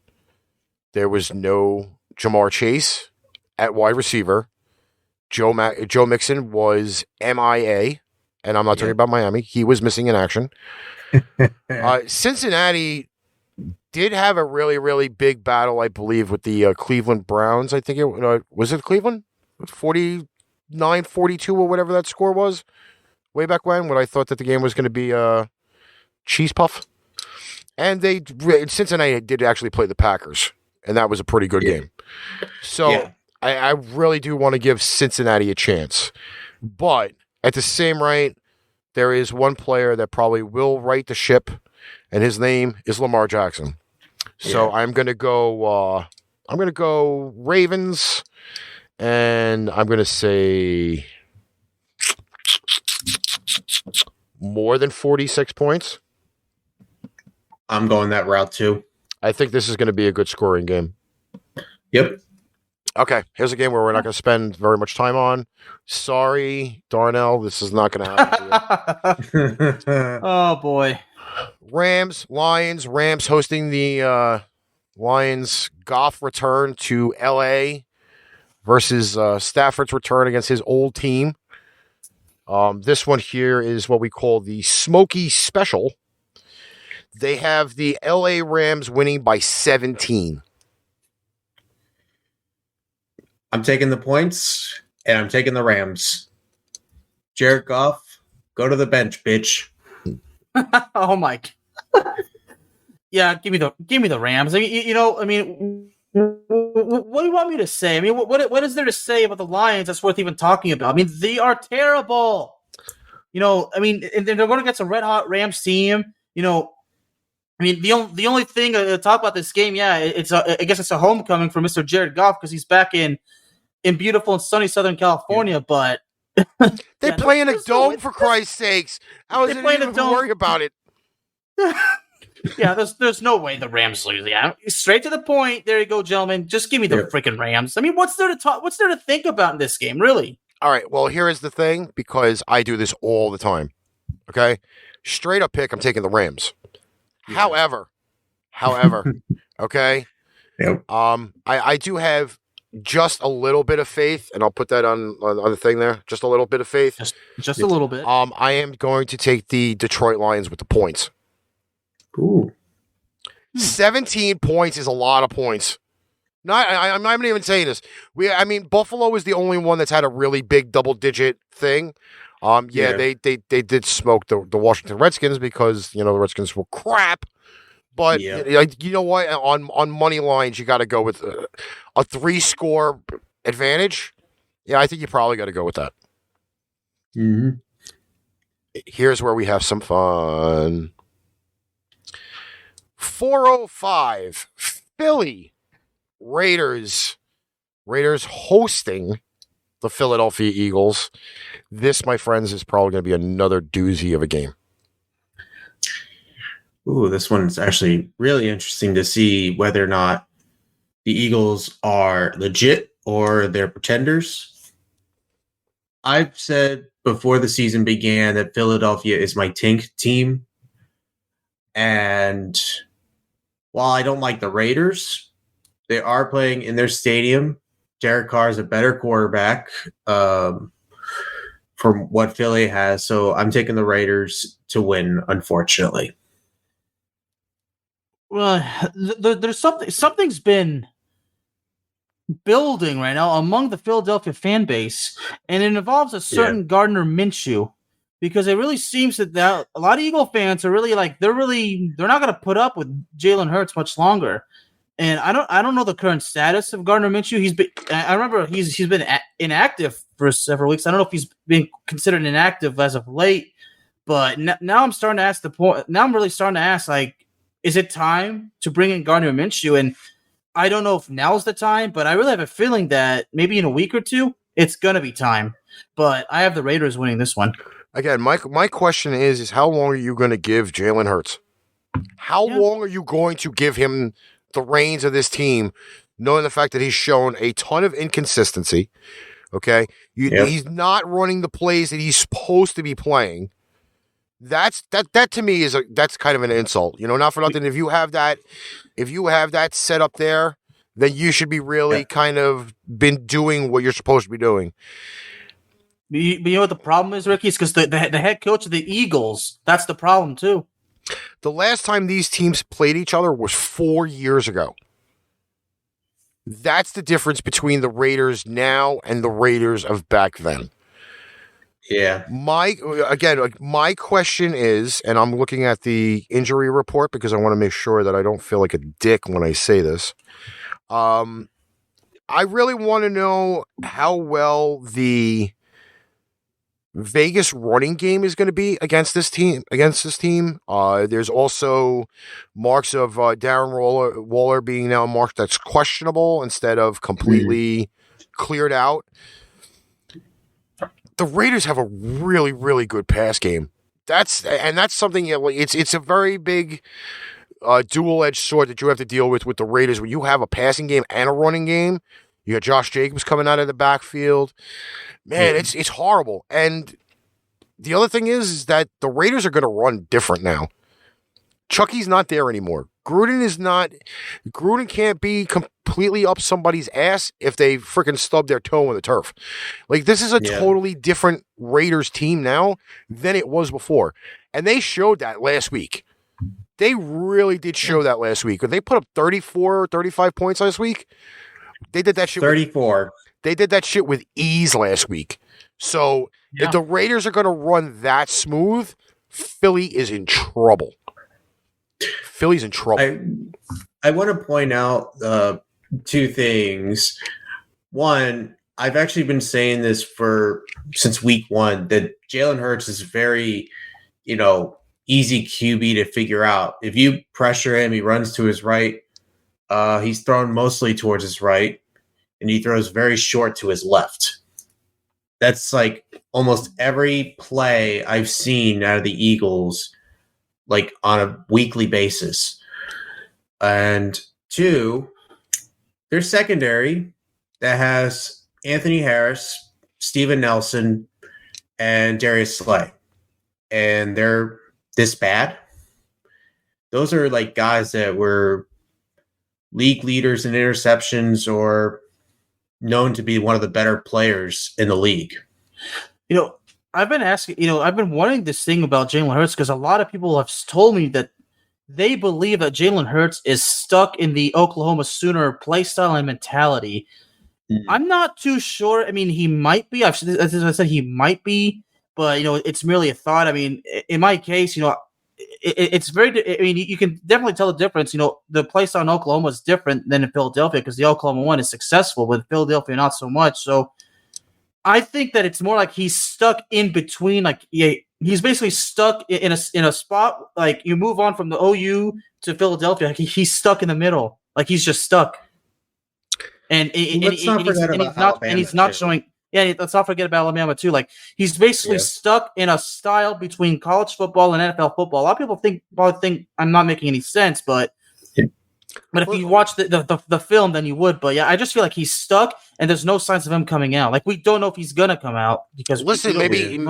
There was no Jamar Chase at wide receiver. Joe Mixon was MIA, and I'm not talking about Miami. He was missing in action. Cincinnati did have a really, really big battle, I believe, with the Cleveland Browns. I think was it Cleveland? 49-42 or whatever that score was way back when I thought that the game was going to be cheese puff. And Cincinnati did actually play the Packers, and that was a pretty good game. So I really do want to give Cincinnati a chance. But at the same rate, there is one player that probably will right the ship, and his name is Lamar Jackson. So I'm going to go Ravens, and I'm going to say more than 46 points. I'm going that route too. I think this is going to be a good scoring game. Yep. Okay, here's a game where we're not going to spend very much time on. Sorry, Darnell, this is not going to happen to you. Oh, boy. Rams, Lions. Rams hosting the Lions. Goff return to L.A. versus Stafford's return against his old team. This one here is what we call the Smoky Special. They have the L.A. Rams winning by 17. I'm taking the points, and I'm taking the Rams. Jared Goff, go to the bench, bitch. Oh my! Yeah, give me the Rams. I mean, what do you want me to say? I mean, what is there to say about the Lions that's worth even talking about? I mean, they are terrible. I mean, and they're going against a red hot Rams team. I mean, the only thing to talk about this game, I guess it's a homecoming for Mr. Jared Goff because he's back in beautiful and sunny Southern California, but they play in a dome for Christ's sakes. I wasn't even worried about it. Yeah, there's no way the Rams lose. Yeah, straight to the point. There you go, gentlemen. Just give me the freaking Rams. I mean, what's there to talk? What's there to think about in this game, really? All right. Well, here is the thing, because I do this all the time. Okay, straight up pick. I'm taking the Rams. Yeah. However, okay. Yep. I do have just a little bit of faith, and I'll put that on the thing there. Just a little bit of faith. Just a little bit. I am going to take the Detroit Lions with the points. Ooh. 17 points is a lot of points. I'm not even saying this. Buffalo is the only one that's had a really big double-digit thing. They did smoke the Washington Redskins because, the Redskins were crap. But you know what? On money lines, you got to go with a 3-score advantage. Yeah, I think you probably got to go with that. Mm-hmm. Here's where we have some fun. 4:05, Philly Raiders hosting the Philadelphia Eagles. This, my friends, is probably going to be another doozy of a game. Ooh, this one's actually really interesting to see whether or not the Eagles are legit or they're pretenders. I've said before the season began that Philadelphia is my tank team. And while I don't like the Raiders, they are playing in their stadium. Derek Carr is a better quarterback from what Philly has. So I'm taking the Raiders to win, unfortunately. Well, there's something's been building right now among the Philadelphia fan base, and it involves a certain Gardner Minshew, because it really seems that a lot of Eagle fans are really they're not going to put up with Jalen Hurts much longer. And I don't know the current status of Gardner Minshew. I remember he's been inactive for several weeks. I don't know if he's been considered inactive as of late, but now I'm starting to ask now I'm really starting to ask, is it time to bring in Gardner Minshew? And I don't know if now's the time, but I really have a feeling that maybe in a week or two, it's going to be time. But I have the Raiders winning this one. Again, my question is how long are you going to give Jalen Hurts? How long are you going to give him the reins of this team, knowing the fact that he's shown a ton of inconsistency? Okay? He's not running the plays that he's supposed to be playing. That to me that's kind of an insult. Not for nothing. If you have that set up there, then you should be really kind of been doing what you're supposed to be doing. But you know what the problem is, Ricky? It's because the head coach of the Eagles, that's the problem too. The last time these teams played each other was 4 years ago. That's the difference between the Raiders now and the Raiders of back then. Yeah. My question is, and I'm looking at the injury report because I want to make sure that I don't feel like a dick when I say this. I really want to know how well the Vegas running game is going to be against this team. There's also marks of Darren Waller being now marked that's questionable instead of completely cleared out. The Raiders have a really, really good pass game. That's something. It's a very big dual-edged sword that you have to deal with the Raiders when you have a passing game and a running game. You got Josh Jacobs coming out of the backfield. Man, it's horrible. And the other thing is that the Raiders are going to run different now. Chucky's not there anymore. Gruden can't be completely up somebody's ass if they freaking stub their toe in the turf. Like, this is a totally different Raiders team now than it was before. And they showed that last week. They really did show that last week. When they put up 34, 35 points last week, they did that shit 34. They did that shit with ease last week. So if the Raiders are going to run that smooth, Philly is in trouble. Philly's in trouble. I want to point out two things. One, I've actually been saying this since week one, that Jalen Hurts is very, easy QB to figure out. If you pressure him, he runs to his right. He's thrown mostly towards his right, and he throws very short to his left. That's like almost every play I've seen out of the Eagles, like on a weekly basis. And two, their secondary that has Anthony Harris, Steven Nelson, and Darius Slay. And they're this bad. Those are like guys that were league leaders in interceptions or known to be one of the better players in the league. I've been wanting this thing about Jalen Hurts because a lot of people have told me that they believe that Jalen Hurts is stuck in the Oklahoma Sooner play style and mentality. I'm not too sure. I mean, he might be. As I said, he might be, but it's merely a thought. I mean, in my case, it's very. I mean, you can definitely tell the difference. The play style in Oklahoma is different than in Philadelphia because the Oklahoma one is successful, with Philadelphia not so much. So I think that it's more like he's stuck in between. Like he's basically stuck in a spot. Like you move on from the OU to Philadelphia, like he's stuck in the middle. Like he's just stuck. And he's not showing. Yeah, let's not forget about Alabama too. Like he's basically stuck in a style between college football and NFL football. A lot of people probably think I'm not making any sense, but if you watch the film, then you would. But yeah, I just feel like he's stuck, and there's no signs of him coming out. Like we don't know if he's gonna come out because maybe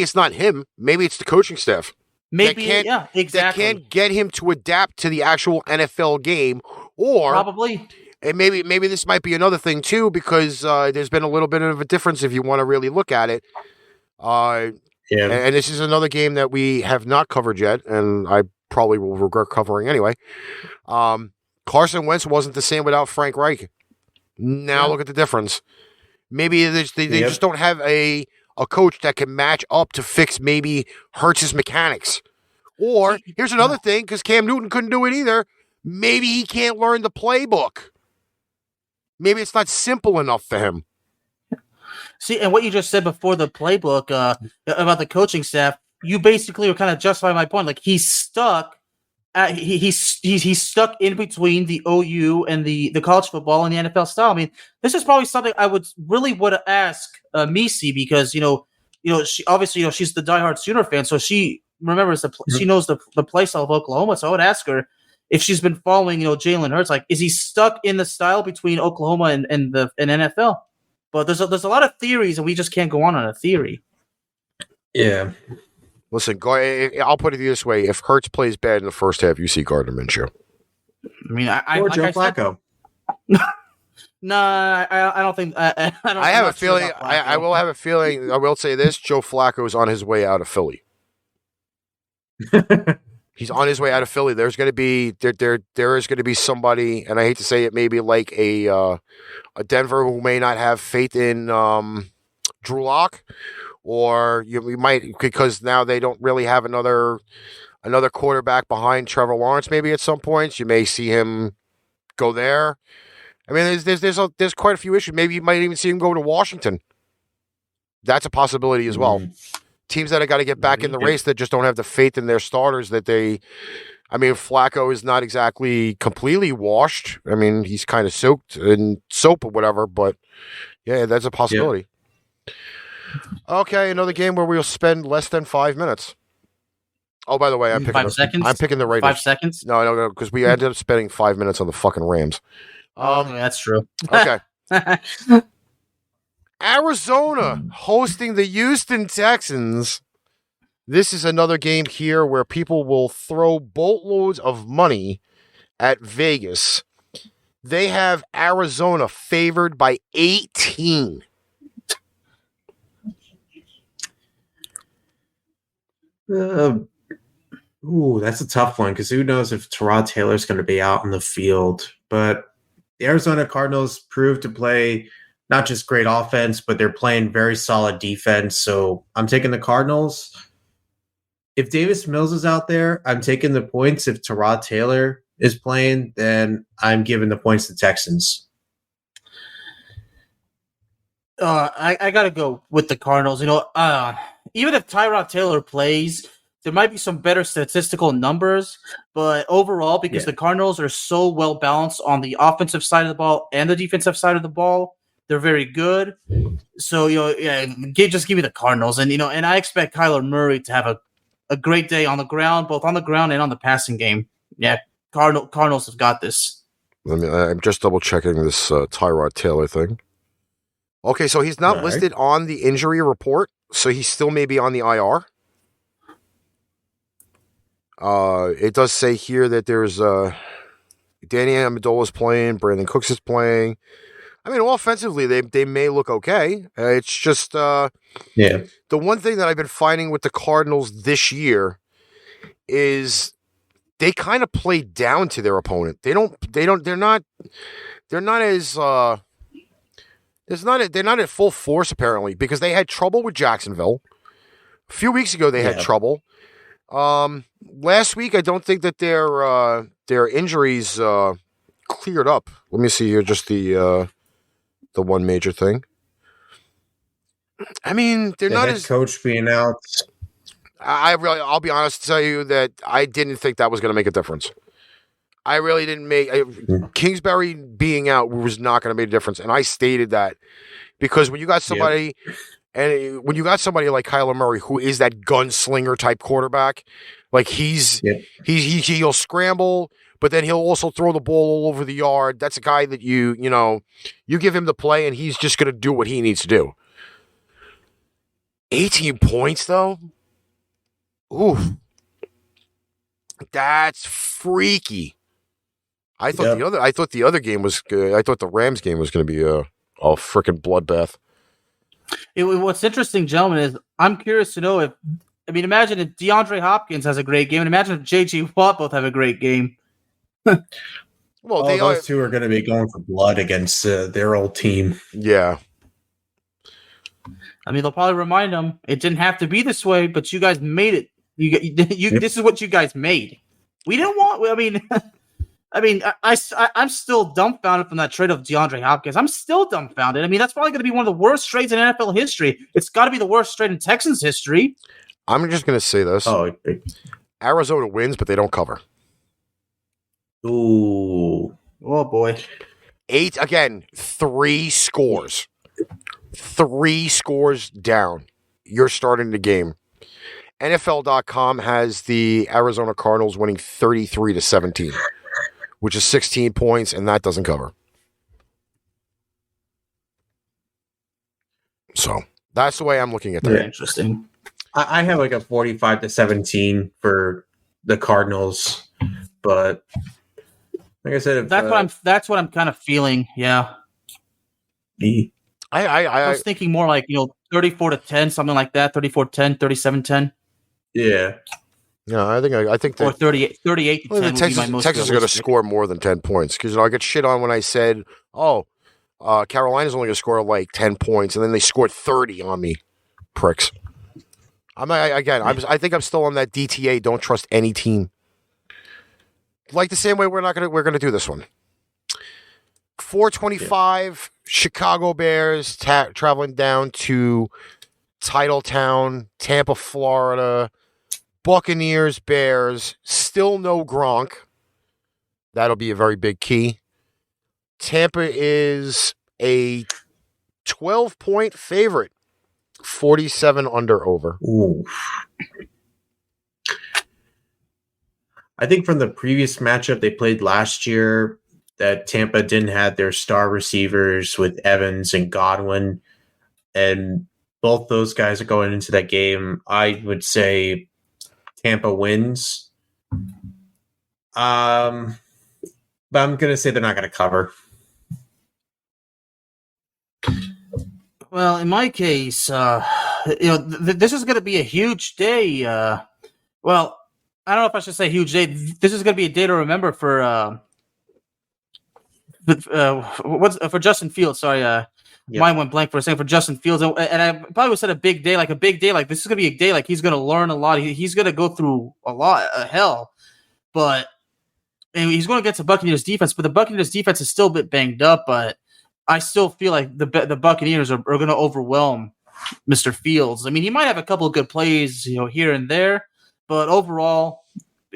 it's not him. Maybe it's the coaching staff. Maybe exactly. That can't get him to adapt to the actual NFL game, or probably. And maybe this might be another thing too, because there's been a little bit of a difference if you want to really look at it. And this is another game that we have not covered yet, and I probably will regret covering anyway. Carson Wentz wasn't the same without Frank Reich. Now look at the difference. Maybe they just don't have a coach that can match up to fix maybe Hurts' mechanics. Or here's another thing, because Cam Newton couldn't do it either. Maybe he can't learn the playbook. Maybe it's not simple enough for him. See, and what you just said before the playbook about the coaching staff, you basically were kind of justifying my point. Like he's stuck. He's stuck in between the OU and the college football and the NFL style. I mean, this is probably something I would ask Misi because she obviously she's the diehard Sooner fan, so she remembers she knows the play style of Oklahoma. So I would ask her if she's been following, Jalen Hurts, like, is he stuck in the style between Oklahoma and NFL? But there's a lot of theories, and we just can't go on a theory. Yeah. Listen, I'll put it this way: if Hurts plays bad in the first half, you see Gardner Minshew. I mean, or Joe Flacco. No, I don't think. I have a feeling. I will have a feeling. I will say this: Joe Flacco is on his way out of Philly. He's on his way out of Philly. There's going to be there is going to be somebody, and I hate to say it, maybe like a Denver who may not have faith in Drew Lock, or you might, because now they don't really have another quarterback behind Trevor Lawrence. Maybe at some points you may see him go there. I mean, there's quite a few issues. Maybe you might even see him go to Washington. That's a possibility as well. Teams that have got to get back in the race that just don't have the faith in their starters that they. I mean, Flacco is not exactly completely washed. I mean, he's kind of soaked in soap or whatever, but yeah, that's a possibility. Okay, another game where we'll spend less than 5 minutes. Oh, by the way, I'm picking 5 seconds. I'm picking the Raiders. 5 seconds? No, because we ended up spending 5 minutes on the fucking Rams. That's true. Okay. Arizona hosting the Houston Texans. This is another game here where people will throw boatloads of money at Vegas. They have Arizona favored by 18. That's a tough one because who knows if Tyrod Taylor's going to be out in the field. But the Arizona Cardinals proved to play not just great offense, but they're playing very solid defense. So I'm taking the Cardinals. If Davis Mills is out there, I'm taking the points. If Tyrod Taylor is playing, then I'm giving the points to Texans. I got to go with the Cardinals. You know, even if Tyrod Taylor plays, there might be some better statistical numbers, but overall, because the Cardinals are so well balanced on the offensive side of the ball and the defensive side of the ball, they're very good. So, just give me the Cardinals. And, and I expect Kyler Murray to have a great day on the ground, both on the ground and on the passing game. Yeah, Cardinals have got this. I'm just double checking this Tyrod Taylor thing. Okay, so he's not listed on the injury report, so he still may be on the IR. It does say here that there's Danny Amendola's playing, Brandon Cooks is playing. I mean, offensively, they may look okay. It's just the one thing that I've been finding with the Cardinals this year is they kind of play down to their opponent. They're not at full force apparently because they had trouble with Jacksonville. A few weeks ago they had trouble. Last week I don't think that their injuries cleared up. Let me see here, just the one major thing. I mean, they're not as coach being out. I'll be honest to tell you that I didn't think that was going to make a difference. I really didn't Kingsbury being out was not going to make a difference, and I stated that because when you got somebody, and when you got somebody like Kyler Murray, who is that gunslinger type quarterback, like he'll scramble, but then he'll also throw the ball all over the yard. That's a guy that you give him the play, and he's just going to do what he needs to do. 18 points though. Ooh, that's freaky. I thought the other game was good. I thought the Rams game was going to be a freaking bloodbath. What's interesting, gentlemen, is I'm curious to know imagine if DeAndre Hopkins has a great game, and imagine if J.J. Watt both have a great game. Well, those two are going to be going for blood against their old team. Yeah. I mean, they'll probably remind them it didn't have to be this way, but you guys made it. This is what you guys made. We didn't want. I'm still dumbfounded from that trade of DeAndre Hopkins. I'm still dumbfounded. I mean, that's probably going to be one of the worst trades in NFL history. It's got to be the worst trade in Texans history. I'm just going to say this. Arizona wins, but they don't cover. Ooh. Oh, boy. 3 scores. 3 scores down. You're starting the game. NFL.com has the Arizona Cardinals winning 33-17, which is 16 points, and that doesn't cover. So that's the way I'm looking at that. Very interesting. I have like a 45-17 for the Cardinals, but like I said, that's what I'm kind of feeling. Yeah. I was thinking more like 34-10, something like that. 34-10, 37-10. Yeah. No, I think that, or 38 to 10. Texas is going to score more than 10 points because I get shit on when I said, Carolina's only going to score like 10 points, and then they scored 30 on me, pricks. I think I'm still on that DTA. Don't trust any team. Like the same way we're going to do this one. 425 Chicago Bears traveling down to Titletown, Tampa, Florida, Buccaneers, Bears, still no Gronk. That'll be a very big key. Tampa is a 12-point favorite, 47 under over. Ooh. I think from the previous matchup they played last year that Tampa didn't have their star receivers with Evans and Godwin, and both those guys are going into that game. I would say Tampa wins. But I'm going to say they're not going to cover. Well, in my case, this is going to be a huge day. Well, I don't know if I should say huge day. This is going to be a day to remember for for Justin Fields. Sorry, mine went blank for a second. For Justin Fields, and I probably would said a big day. Like this is going to be a day like he's going to learn a lot. He's going to go through a lot of hell, but and he's going against the Buccaneers defense. But the Buccaneers defense is still a bit banged up. But I still feel like the Buccaneers are going to overwhelm Mr. Fields. I mean, he might have a couple of good plays, here and there. But overall,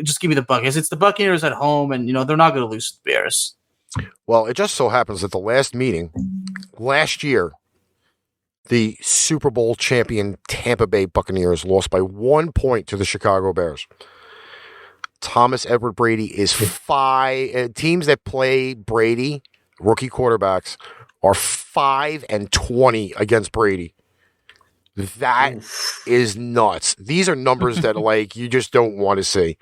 just give me the Buccaneers. It's the Buccaneers at home, and they're not going to lose to the Bears. Well, it just so happens that the last meeting last year, the Super Bowl champion Tampa Bay Buccaneers lost by 1 point to the Chicago Bears. Thomas Edward Brady is teams that play Brady, rookie quarterbacks, are 5-20 against Brady. That is nuts. These are numbers that you just don't want to see.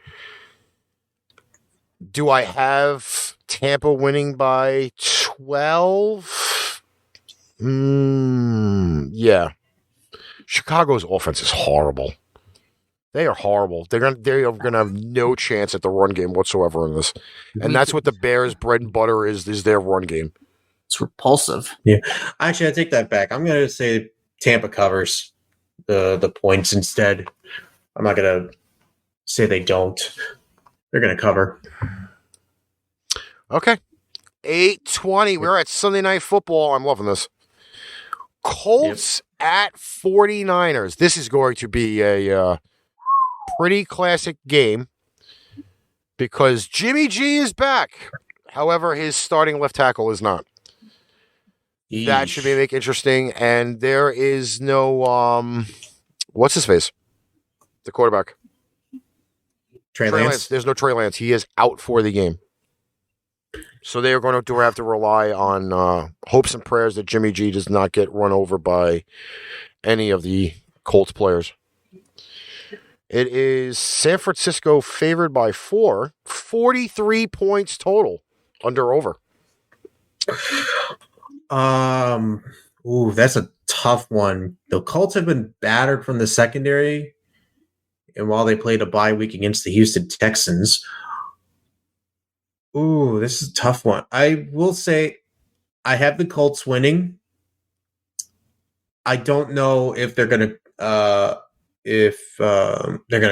Do I have Tampa winning by 12? Yeah. Chicago's offense is horrible. They are horrible. They are gonna have no chance at the run game whatsoever in this. And that's what the Bears' bread and butter is their run game. It's repulsive. Yeah. Actually, I take that back. I'm gonna say Tampa covers the points instead. I'm not going to say they don't. They're going to cover. Okay. 8:20. We're at Sunday Night Football. I'm loving this. Colts at 49ers. This is going to be a pretty classic game because Jimmy G is back. However, his starting left tackle is not. Eesh. That should make it interesting. And there is no, what's his face? The quarterback. Trey Lance. There's no Trey Lance. He is out for the game. So they are going to have to rely on hopes and prayers that Jimmy G does not get run over by any of the Colts players. It is San Francisco favored by 4, 43 points total, under over. That's a tough one. The Colts have been battered from the secondary, and while they played a bye week against the Houston Texans. This is a tough one. I will say I have the Colts winning. I don't know if they're gonna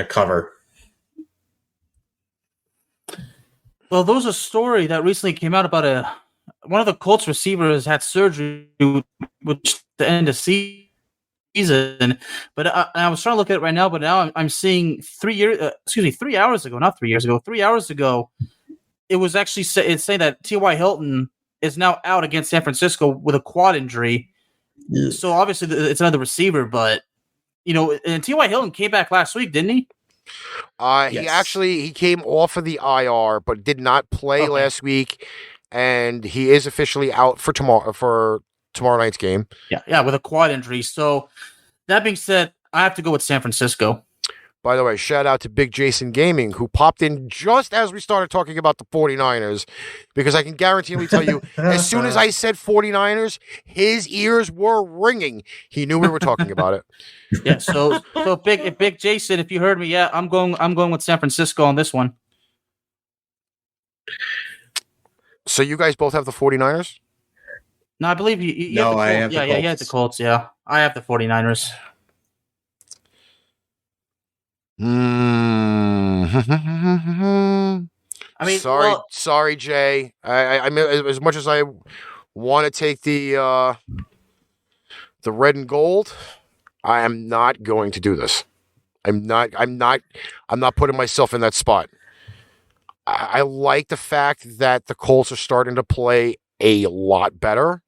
cover. Well, there was a story that recently came out about one of the Colts receivers had surgery, which the end of season. But I was trying to look at it right now, but now I'm seeing 3 hours ago, not 3 years ago, 3 hours ago, it was actually it's saying that T.Y. Hilton is now out against San Francisco with a quad injury. Yeah. So obviously it's another receiver, but and T.Y. Hilton came back last week, didn't he? Yes. He came off of the IR, but did not play last week, and he is officially out for tomorrow night's game. Yeah, with a quad injury. So that being said, I have to go with San Francisco. By the way, shout out to Big Jason Gaming, who popped in just as we started talking about the 49ers, because I can guaranteedly tell you, as soon as I said 49ers, his ears were ringing. He knew we were talking about it. Yeah, so Big Jason, if you heard me, I'm going with San Francisco on this one. So you guys both have the 49ers? No, I believe you have the Colts. I have the Colts. Yeah, you have the Colts, yeah. I have the 49ers. I mean, sorry, Jay. I mean, as much as I want to take the red and gold, I am not going to do this. I'm not putting myself in that spot. I like the fact that the Colts are starting to play a lot better.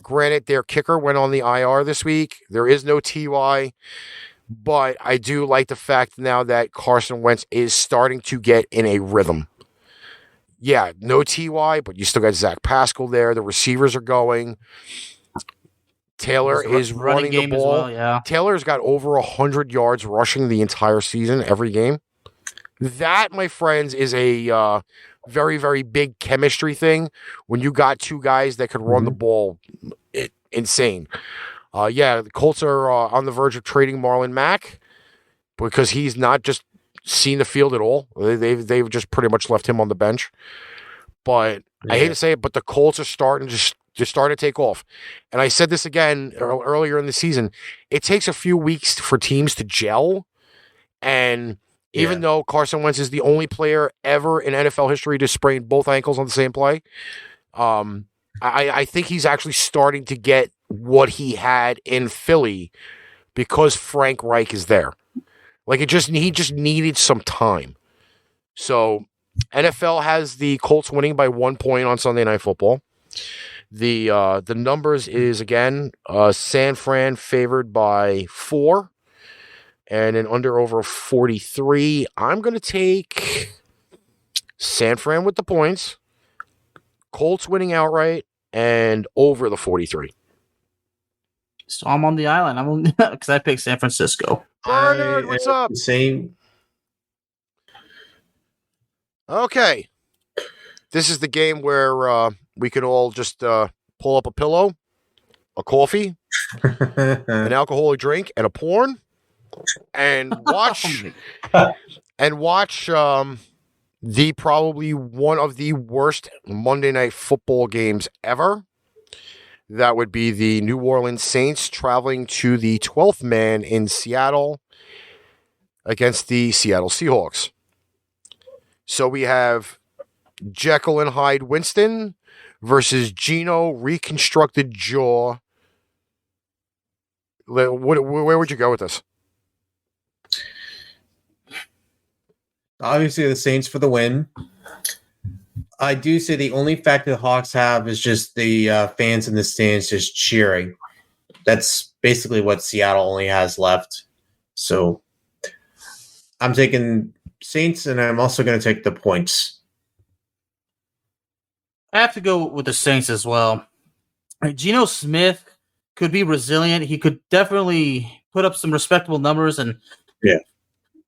Granted, their kicker went on the IR this week. There is no TY, but I do like the fact now that Carson Wentz is starting to get in a rhythm. Yeah, no TY, but you still got Zach Pascal there. The receivers are going. Taylor is running the ball. Well, yeah. Taylor's got over 100 yards rushing the entire season, every game. That, my friends, is a very, very big chemistry thing when you got two guys that could run the ball. Insane. The Colts are on the verge of trading Marlon Mack because he's not just seen the field at all. They've just pretty much left him on the bench. But I hate to say it, but the Colts are starting to take off. And I said this again earlier in the season. It takes a few weeks for teams to gel. And even though Carson Wentz is the only player ever in NFL history to sprain both ankles on the same play, I think he's actually starting to get what he had in Philly because Frank Reich is there. Like he just needed some time. So NFL has the Colts winning by 1 point on Sunday Night Football. The numbers is again San Fran favored by 4 and an under over 43. I'm going to take San Fran with the points, Colts winning outright, and over the 43. So I'm on the island. I'm on because I picked San Francisco. Bernard, what's up? Same. Okay. This is the game where we could all just pull up a pillow, a coffee, an alcoholic drink, and a porn, and watch the probably one of the worst Monday Night Football games ever. That would be the New Orleans Saints traveling to the 12th man in Seattle against the Seattle Seahawks. So we have Jekyll and Hyde Winston versus Geno reconstructed jaw. Where would you go with this? Obviously, the Saints for the win. I do say the only factor the Hawks have is just the fans in the stands just cheering. That's basically what Seattle only has left. So I'm taking Saints, and I'm also going to take the points. I have to go with the Saints as well. Geno Smith could be resilient. He could definitely put up some respectable numbers and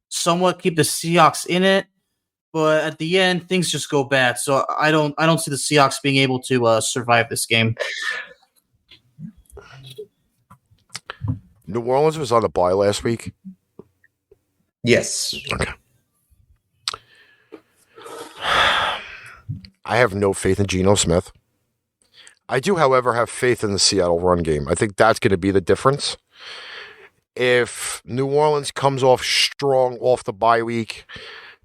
somewhat keep the Seahawks in it. But at the end, things just go bad. So I don't see the Seahawks being able to survive this game. New Orleans was on the bye last week. Yes. Okay. I have no faith in Geno Smith. I do, however, have faith in the Seattle run game. I think that's going to be the difference. If New Orleans comes off strong off the bye week,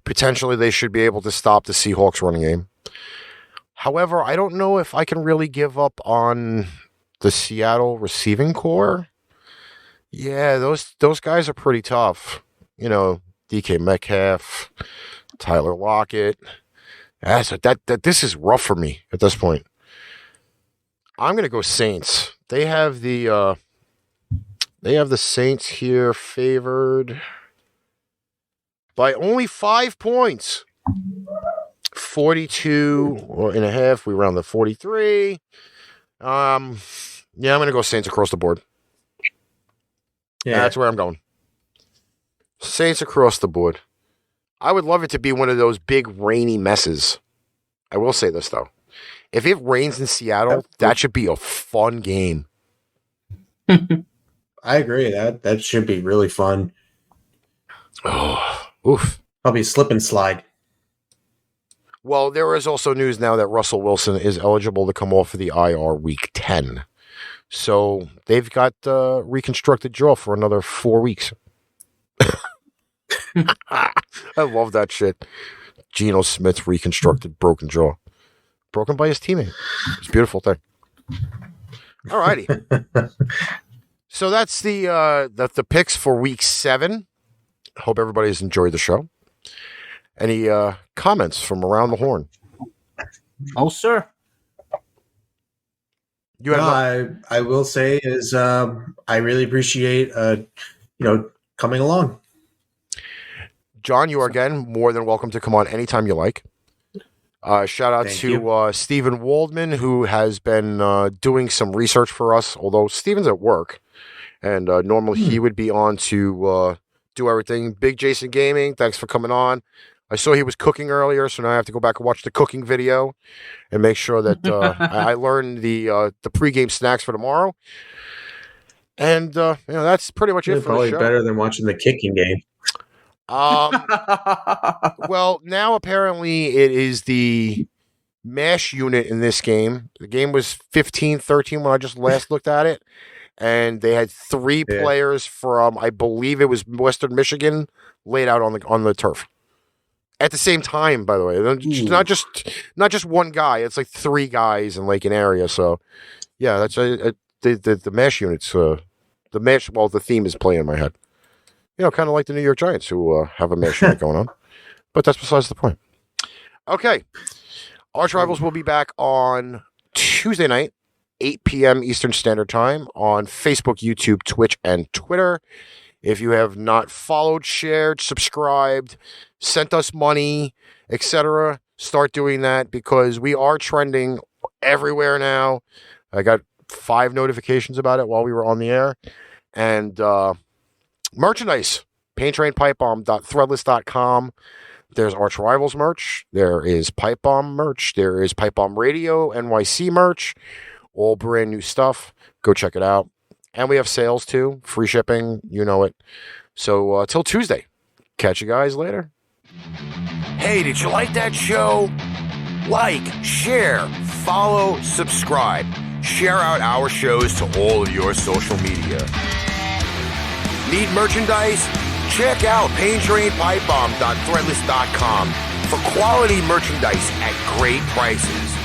potentially they should be able to stop the Seahawks running game. However, I don't know if I can really give up on the Seattle receiving core. Yeah, those guys are pretty tough. You know, DK Metcalf, Tyler Lockett. This is rough for me at this point. I'm going to go Saints. They have the Saints here favored by only 5 points. 42.5. We round to 43. I'm going to go Saints across the board. Yeah, that's where I'm going. Saints across the board. I would love it to be one of those big rainy messes. I will say this, though. If it rains in Seattle, that should be a fun game. I agree. That should be really fun. Oh, oof. Probably slip and slide. Well, there is also news now that Russell Wilson is eligible to come off of the IR week 10. So they've got reconstructed jaw for another 4 weeks. I love that shit. Geno Smith's reconstructed broken jaw. Broken by his teammate. It's a beautiful thing. All righty. So that's the picks for week 7. Hope everybody's enjoyed the show. Any comments from around the horn? Oh, sir. I will say is I really appreciate coming along. John, you are again more than welcome to come on anytime you like. Shout out to Stephen Waldman, who has been doing some research for us, although Stephen's at work, and normally he would be on to do everything. Big Jason Gaming, thanks for coming on. I saw he was cooking earlier, so now I have to go back and watch the cooking video and make sure that I learned the pregame snacks for tomorrow. And that's pretty much it for the show. Probably better than watching the kicking game. Well, now apparently it is the mash unit in this game. The game was 15-13 when I just last looked at it. And they had 3 players from, I believe it was Western Michigan, laid out on the turf. At the same time, by the way, not just one guy. It's like 3 guys in like an area. So, yeah, that's the mesh units. The mesh. Well, the theme is playing in my head. Kind of like the New York Giants, who have a mesh unit going on. But that's besides the point. Okay, ArchRivals will be back on Tuesday night, 8 p.m. Eastern Standard Time on Facebook, YouTube, Twitch, and Twitter. If you have not followed, shared, subscribed, sent us money, etc., start doing that because we are trending everywhere now. I got 5 notifications about it while we were on the air. And merchandise, paintrainpipebomb.threadless.com. There's ArchRivals merch. There is Pipe Bomb merch. There is Pipe Bomb Radio, NYC merch. All brand new stuff. Go check it out. And we have sales too. Free shipping. You know it. So till Tuesday. Catch you guys later. Hey, did you like that show? Like, share, follow, subscribe. Share out our shows to all of your social media. Need merchandise? Check out paintrainpipebomb.threadless.com for quality merchandise at great prices.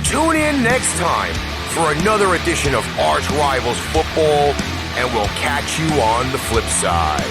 Tune in next time for another edition of ArchRivals Football, and we'll catch you on the flip side.